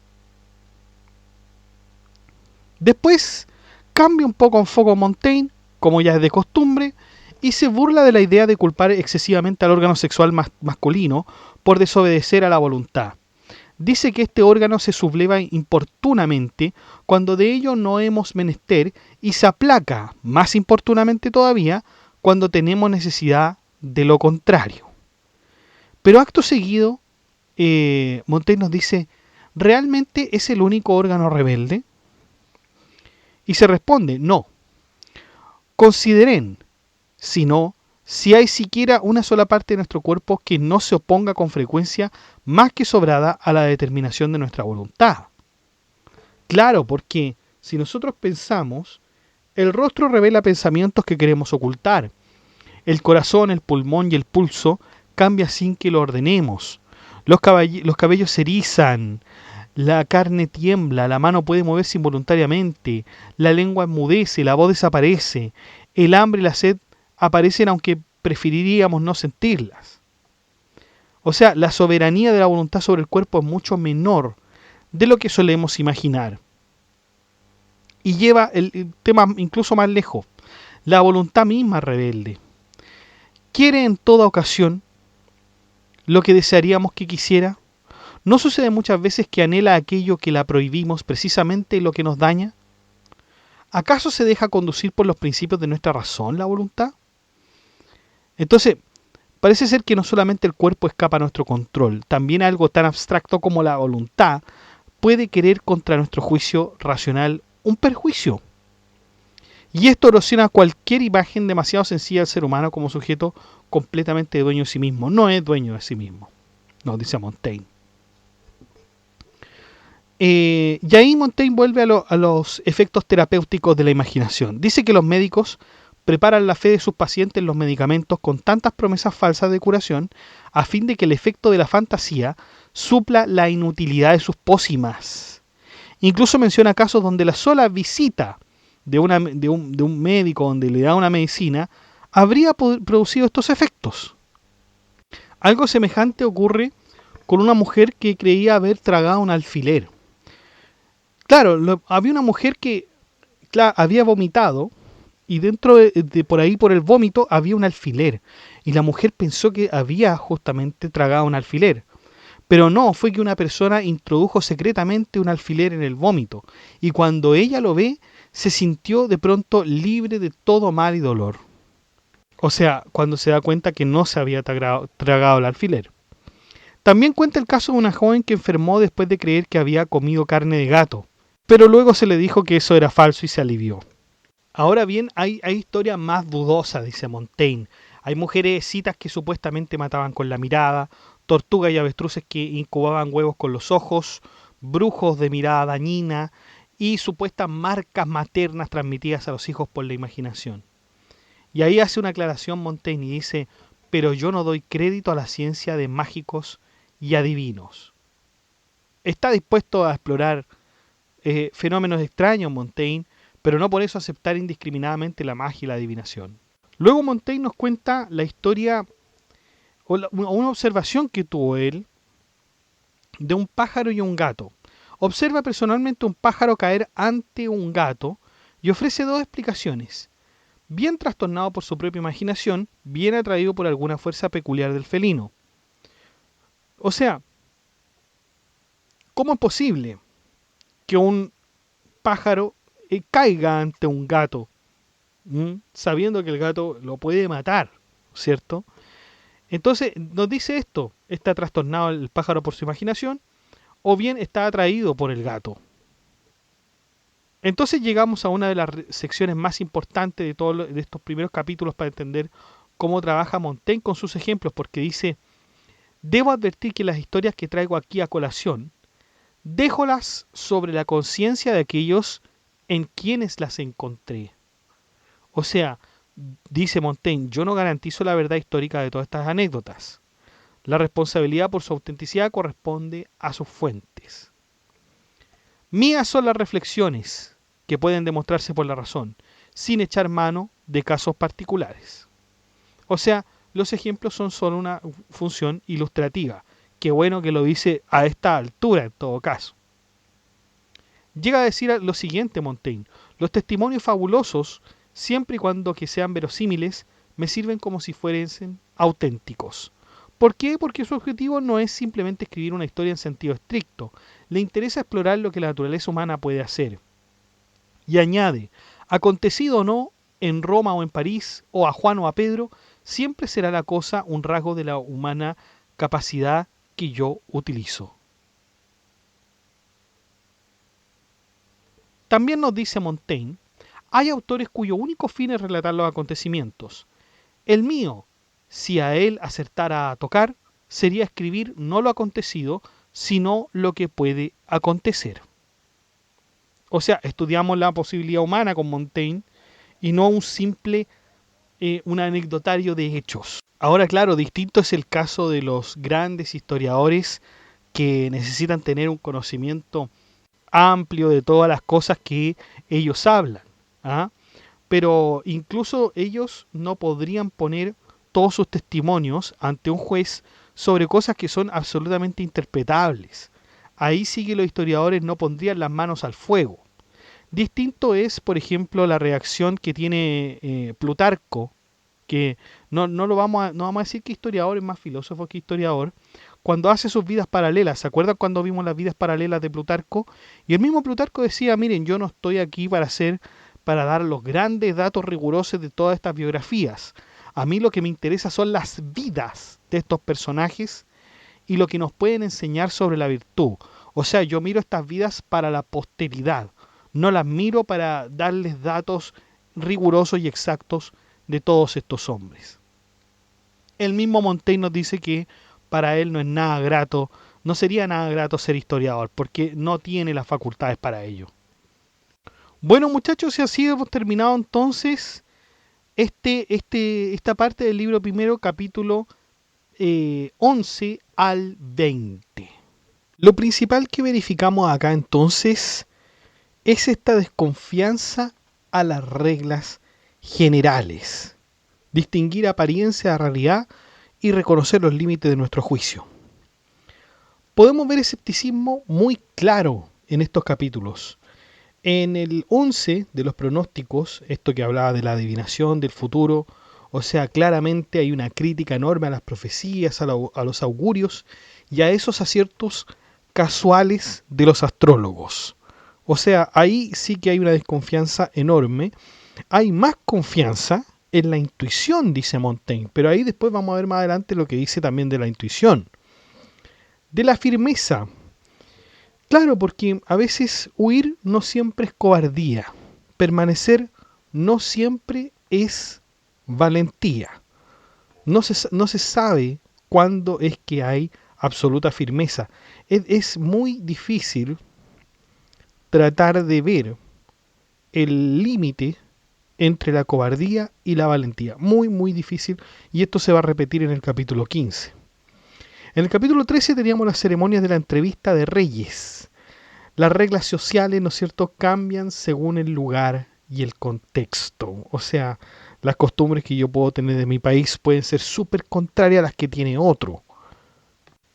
Después cambia un poco en foco Montaigne, como ya es de costumbre, y se burla de la idea de culpar excesivamente al órgano sexual masculino por desobedecer a la voluntad. Dice que este órgano se subleva importunamente cuando de ello no hemos menester y se aplaca más importunamente todavía cuando tenemos necesidad de lo contrario. Pero acto seguido, Montaigne nos dice, ¿realmente es el único órgano rebelde? Y se responde, no. Consideren, si no, si hay siquiera una sola parte de nuestro cuerpo que no se oponga con frecuencia más que sobrada a la determinación de nuestra voluntad. Claro, porque si nosotros pensamos, el rostro revela pensamientos que queremos ocultar. El corazón, el pulmón y el pulso cambian sin que lo ordenemos. Los cabellos se erizan, la carne tiembla, la mano puede moverse involuntariamente, la lengua enmudece, la voz desaparece, el hambre y la sed aparecen aunque preferiríamos no sentirlas. O sea, la soberanía de la voluntad sobre el cuerpo es mucho menor de lo que solemos imaginar. Y lleva el tema incluso más lejos. La voluntad misma rebelde quiere en toda ocasión lo que desearíamos que quisiera. ¿No sucede muchas veces que anhela aquello que la prohibimos precisamente lo que nos daña? ¿Acaso se deja conducir por los principios de nuestra razón la voluntad? Entonces, parece ser que no solamente el cuerpo escapa a nuestro control, también algo tan abstracto como la voluntad puede querer contra nuestro juicio racional un perjuicio. Y esto erosiona cualquier imagen demasiado sencilla del ser humano como sujeto completamente dueño de sí mismo. No es dueño de sí mismo, nos dice Montaigne. Y ahí Montaigne vuelve a los efectos terapéuticos de la imaginación. Dice que los médicos preparan la fe de sus pacientes en los medicamentos con tantas promesas falsas de curación a fin de que el efecto de la fantasía supla la inutilidad de sus pócimas. Incluso menciona casos donde la sola visita de un médico donde le da una medicina habría producido estos efectos. Algo semejante ocurre con una mujer que creía haber tragado un alfiler. Claro, había una mujer que había vomitado y dentro de por ahí, por el vómito, había un alfiler. Y la mujer pensó que había justamente tragado un alfiler. Pero no, fue que una persona introdujo secretamente un alfiler en el vómito. Y cuando ella lo ve, se sintió de pronto libre de todo mal y dolor. O sea, cuando se da cuenta que no se había tragado el alfiler. También cuenta el caso de una joven que enfermó después de creer que había comido carne de gato. Pero luego se le dijo que eso era falso y se alivió. Ahora bien, hay historias más dudosas, dice Montaigne. Hay mujercitas que supuestamente mataban con la mirada, tortugas y avestruces que incubaban huevos con los ojos, brujos de mirada dañina y supuestas marcas maternas transmitidas a los hijos por la imaginación. Y ahí hace una aclaración Montaigne y dice, pero yo no doy crédito a la ciencia de mágicos y adivinos. Está dispuesto a explorar fenómenos extraños Montaigne, pero no por eso aceptar indiscriminadamente la magia y la adivinación. Luego Montaigne nos cuenta la historia o una observación que tuvo él de un pájaro y un gato. Observa personalmente un pájaro caer ante un gato y ofrece dos explicaciones. Bien trastornado por su propia imaginación, bien atraído por alguna fuerza peculiar del felino. O sea, ¿cómo es posible que un pájaro caiga ante un gato, sabiendo que el gato lo puede matar, ¿cierto? Entonces nos dice esto, está trastornado el pájaro por su imaginación o bien está atraído por el gato. Entonces llegamos a una de las secciones más importantes de estos primeros capítulos para entender cómo trabaja Montaigne con sus ejemplos, porque dice, debo advertir que las historias que traigo aquí a colación, déjolas sobre la conciencia de aquellos en quienes las encontré. O sea, dice Montaigne, yo no garantizo la verdad histórica de todas estas anécdotas. La responsabilidad por su autenticidad corresponde a sus fuentes. Mías son las reflexiones que pueden demostrarse por la razón, sin echar mano de casos particulares. O sea, los ejemplos son solo una función ilustrativa. Qué bueno que lo dice a esta altura en todo caso. Llega a decir lo siguiente Montaigne, los testimonios fabulosos, siempre y cuando que sean verosímiles, me sirven como si fuesen auténticos. ¿Por qué? Porque su objetivo no es simplemente escribir una historia en sentido estricto, le interesa explorar lo que la naturaleza humana puede hacer. Y añade, acontecido o no, en Roma o en París, o a Juan o a Pedro, siempre será la cosa un rasgo de la humana capacidad que yo utilizo. También nos dice Montaigne, hay autores cuyo único fin es relatar los acontecimientos. El mío, si a él acertara a tocar, sería escribir no lo acontecido, sino lo que puede acontecer. O sea, estudiamos la posibilidad humana con Montaigne y no un simple un anecdotario de hechos. Ahora, claro, distinto es el caso de los grandes historiadores que necesitan tener un conocimiento amplio de todas las cosas que ellos hablan. ¿Ah? Pero incluso ellos no podrían poner todos sus testimonios ante un juez sobre cosas que son absolutamente interpretables. Ahí sí que los historiadores no pondrían las manos al fuego. Distinto es, por ejemplo, la reacción que tiene Plutarco, que no vamos a decir que historiador es más filósofo que historiador, cuando hace sus vidas paralelas. ¿Se acuerdan cuando vimos las vidas paralelas de Plutarco? Y el mismo Plutarco decía, miren, yo no estoy aquí para dar los grandes datos rigurosos de todas estas biografías. A mí lo que me interesa son las vidas de estos personajes y lo que nos pueden enseñar sobre la virtud. O sea, yo miro estas vidas para la posteridad, no las miro para darles datos rigurosos y exactos de todos estos hombres. El mismo Montaigne nos dice que para él no es nada grato, no sería nada grato ser historiador, porque no tiene las facultades para ello. Bueno muchachos, y así hemos terminado entonces esta parte del libro primero, capítulo 11 al 20. Lo principal que verificamos acá entonces es esta desconfianza a las reglas generales, distinguir apariencia de realidad y reconocer los límites de nuestro juicio. Podemos ver escepticismo muy claro en estos capítulos. En el 11 de los pronósticos, esto que hablaba de la adivinación del futuro, o sea, claramente hay una crítica enorme a las profecías, a los augurios y a esos aciertos casuales de los astrólogos. O sea, ahí sí que hay una desconfianza enorme. Hay más confianza en la intuición, dice Montaigne, pero ahí después vamos a ver más adelante lo que dice también de la intuición. De la firmeza. Claro, porque a veces huir no siempre es cobardía. Permanecer no siempre es valentía. No se sabe cuándo es que hay absoluta firmeza. Es muy difícil tratar de ver el límite entre la cobardía y la valentía. Muy, muy difícil. Y esto se va a repetir en el capítulo 15. En el capítulo 13 teníamos las ceremonias de la entrevista de reyes. Las reglas sociales, ¿no es cierto?, cambian según el lugar y el contexto. O sea, las costumbres que yo puedo tener de mi país pueden ser súper contrarias a las que tiene otro.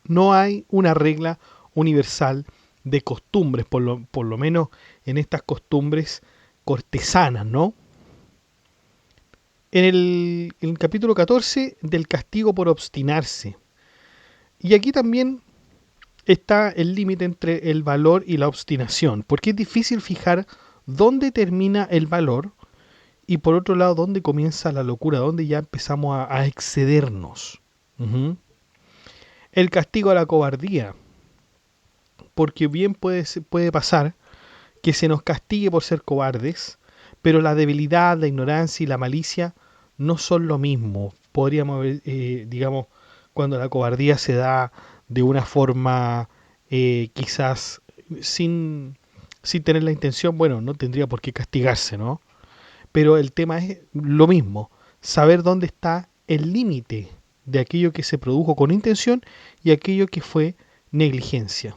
No hay una regla universal de costumbres, por lo menos en estas costumbres cortesanas, ¿no? En el capítulo 14, del castigo por obstinarse. Y aquí también está el límite entre el valor y la obstinación, porque es difícil fijar dónde termina el valor y por otro lado dónde comienza la locura, dónde ya empezamos a excedernos. El castigo a la cobardía, porque bien puede pasar que se nos castigue por ser cobardes, pero la debilidad, la ignorancia y la malicia no son lo mismo. Podríamos ver, digamos, cuando la cobardía se da de una forma quizás sin tener la intención, bueno, no tendría por qué castigarse, ¿no? Pero el tema es lo mismo, saber dónde está el límite de aquello que se produjo con intención y aquello que fue negligencia.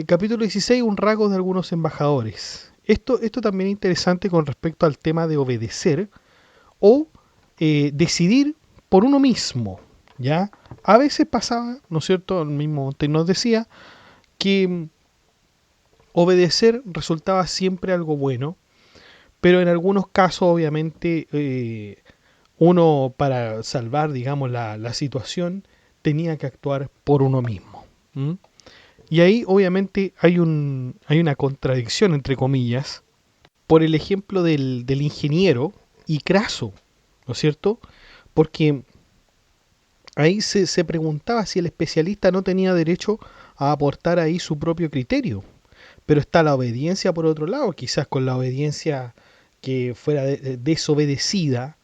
Capítulo 16, un rasgo de algunos embajadores. Esto también es interesante con respecto al tema de obedecer o decidir por uno mismo, ¿ya? A veces pasaba, ¿no es cierto? El mismo Montaigne nos decía que obedecer resultaba siempre algo bueno, pero en algunos casos, obviamente, uno para salvar, digamos, la situación tenía que actuar por uno mismo. ¿Mm? Y ahí, obviamente, hay una contradicción, entre comillas, por el ejemplo del ingeniero y Craso, ¿no es cierto? Porque ahí se preguntaba si el especialista no tenía derecho a aportar ahí su propio criterio. Pero está la obediencia por otro lado, quizás con la obediencia que fuera desobedecida,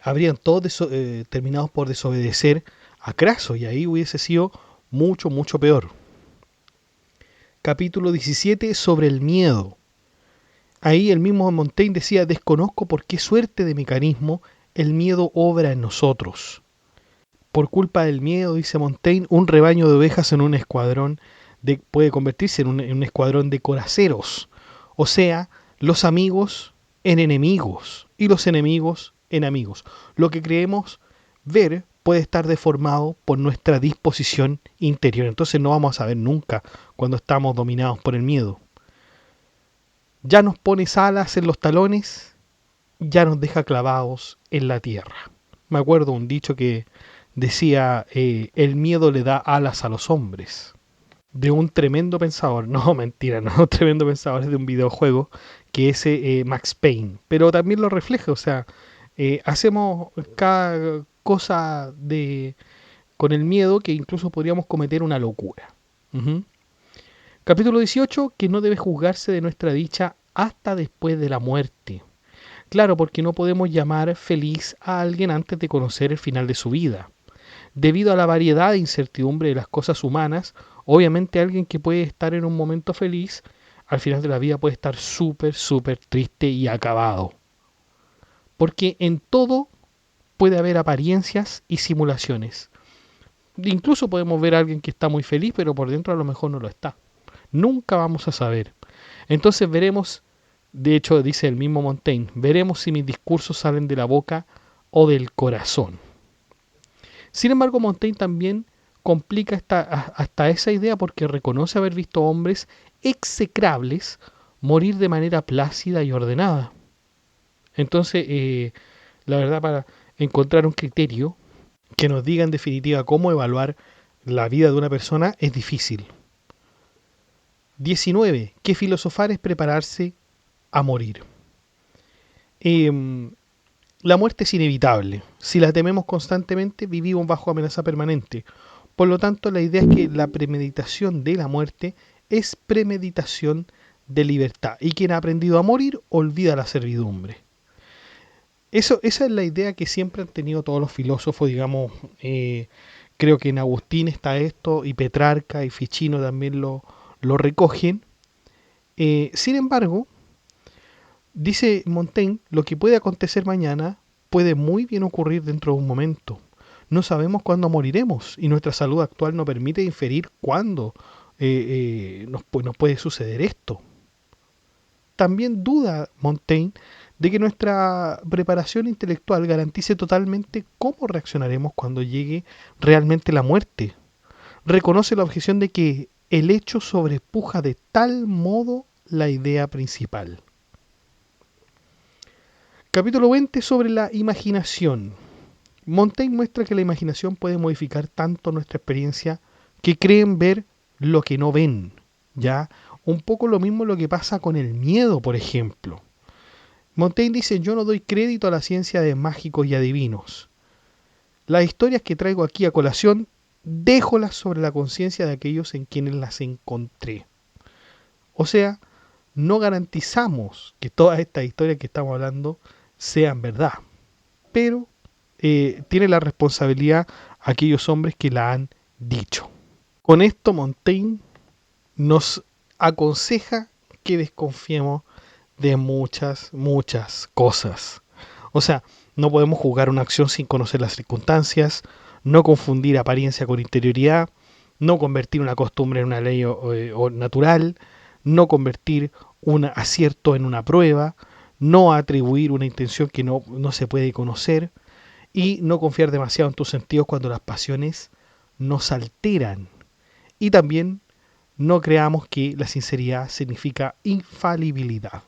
habrían todos terminados por desobedecer a Craso y ahí hubiese sido mucho, mucho peor. Capítulo 17 sobre el miedo. Ahí el mismo Montaigne decía, desconozco por qué suerte de mecanismo el miedo obra en nosotros. Por culpa del miedo, dice Montaigne, un rebaño de ovejas en un escuadrón puede convertirse en un escuadrón de coraceros. O sea, los amigos en enemigos y los enemigos en amigos. Lo que creemos ver puede estar deformado por nuestra disposición interior. Entonces no vamos a saber nunca cuando estamos dominados por el miedo. Ya nos pones alas en los talones, ya nos deja clavados en la tierra. Me acuerdo un dicho que decía, el miedo le da alas a los hombres. De un tremendo pensador, no mentira, no un tremendo pensador, es de un videojuego que es Max Payne, pero también lo refleja, o sea, hacemos cada cosa con el miedo que incluso podríamos cometer una locura. Capítulo 18, que no debe juzgarse de nuestra dicha hasta después de la muerte. Claro, porque no podemos llamar feliz a alguien antes de conocer el final de su vida. Debido a la variedad de incertidumbre de las cosas humanas, obviamente alguien que puede estar en un momento feliz, al final de la vida puede estar súper, súper triste y acabado. Porque en todo puede haber apariencias y simulaciones. Incluso podemos ver a alguien que está muy feliz, pero por dentro a lo mejor no lo está. Nunca vamos a saber. Entonces veremos, de hecho dice el mismo Montaigne, veremos si mis discursos salen de la boca o del corazón. Sin embargo, Montaigne también complica hasta esa idea porque reconoce haber visto hombres execrables morir de manera plácida y ordenada. Entonces, la verdad, para encontrar un criterio que nos diga en definitiva cómo evaluar la vida de una persona es difícil. 19. Que filosofar es prepararse a morir. La muerte es inevitable. Si la tememos constantemente, vivimos bajo amenaza permanente. Por lo tanto, la idea es que la premeditación de la muerte es premeditación de libertad. Y quien ha aprendido a morir, olvida la servidumbre. Esa es la idea que siempre han tenido todos los filósofos, digamos, creo que en Agustín está esto, y Petrarca y Ficino también lo recogen. Sin embargo, dice Montaigne, lo que puede acontecer mañana puede muy bien ocurrir dentro de un momento. No sabemos cuándo moriremos y nuestra salud actual no permite inferir cuándo nos puede suceder esto. También duda Montaigne de que nuestra preparación intelectual garantice totalmente cómo reaccionaremos cuando llegue realmente la muerte. Reconoce la objeción de que el hecho sobrepuja de tal modo la idea principal. Capítulo 20 sobre la imaginación. Montaigne muestra que la imaginación puede modificar tanto nuestra experiencia que creen ver lo que no ven. ¿Ya? Un poco lo mismo lo que pasa con el miedo, por ejemplo. Montaigne dice, yo no doy crédito a la ciencia de mágicos y adivinos. Las historias que traigo aquí a colación, déjolas sobre la conciencia de aquellos en quienes las encontré. O sea, no garantizamos que todas estas historias que estamos hablando sean verdad, pero tiene la responsabilidad aquellos hombres que la han dicho. Con esto Montaigne nos aconseja que desconfiemos de muchas cosas. O sea, no podemos juzgar una acción sin conocer las circunstancias, no confundir apariencia con interioridad, no convertir una costumbre en una ley o natural, no convertir un acierto en una prueba, no atribuir una intención que no se puede conocer y no confiar demasiado en tus sentidos cuando las pasiones nos alteran. Y también no creamos que la sinceridad significa infalibilidad.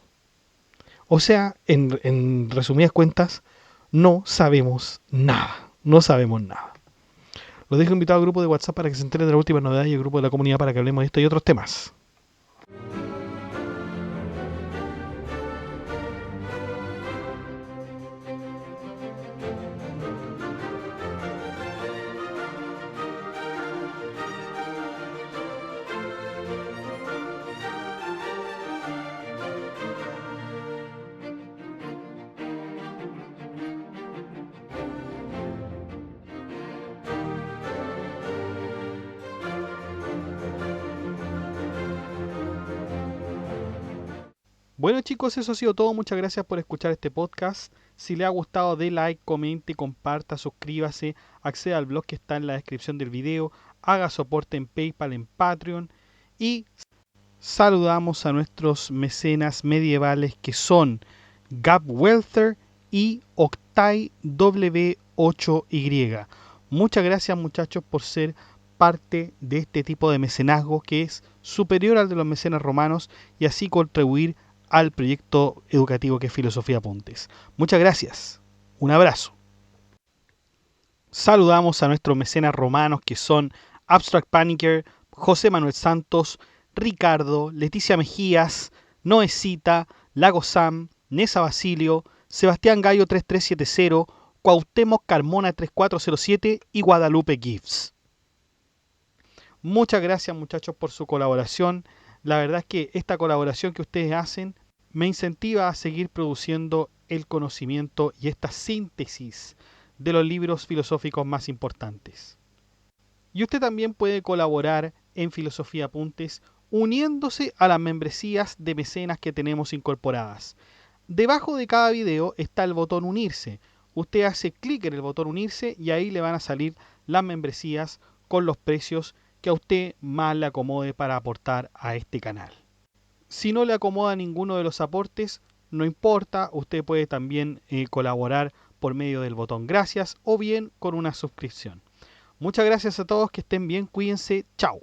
O sea, en resumidas cuentas, no sabemos nada. No sabemos nada. Los dejo invitado al grupo de WhatsApp para que se enteren de las últimas novedades y al grupo de la comunidad para que hablemos de esto y otros temas. Bueno chicos, eso ha sido todo. Muchas gracias por escuchar este podcast. Si le ha gustado, dé like, comente, comparta, suscríbase, acceda al blog que está en la descripción del video, haga soporte en PayPal, en Patreon y saludamos a nuestros mecenas medievales que son Gab Welther y Octai W8Y. Muchas gracias muchachos por ser parte de este tipo de mecenazgo que es superior al de los mecenas romanos y así contribuir al proyecto educativo que es Filosofía Apuntes. Muchas gracias. Un abrazo. Saludamos a nuestros mecenas romanos que son Abstract Panicker, José Manuel Santos, Ricardo, Leticia Mejías, Noecita, Lago Sam, Nesa Basilio, Sebastián Gallo 3370, Cuauhtémoc Carmona 3407 y Guadalupe Gibbs. Muchas gracias muchachos por su colaboración. La verdad es que esta colaboración que ustedes hacen me incentiva a seguir produciendo el conocimiento y esta síntesis de los libros filosóficos más importantes. Y usted también puede colaborar en Filosofía Apuntes uniéndose a las membresías de mecenas que tenemos incorporadas. Debajo de cada video está el botón unirse. Usted hace clic en el botón unirse y ahí le van a salir las membresías con los precios que a usted más le acomode para aportar a este canal. Si no le acomoda ninguno de los aportes, no importa, usted puede también colaborar por medio del botón gracias o bien con una suscripción. Muchas gracias a todos, que estén bien, cuídense, chao.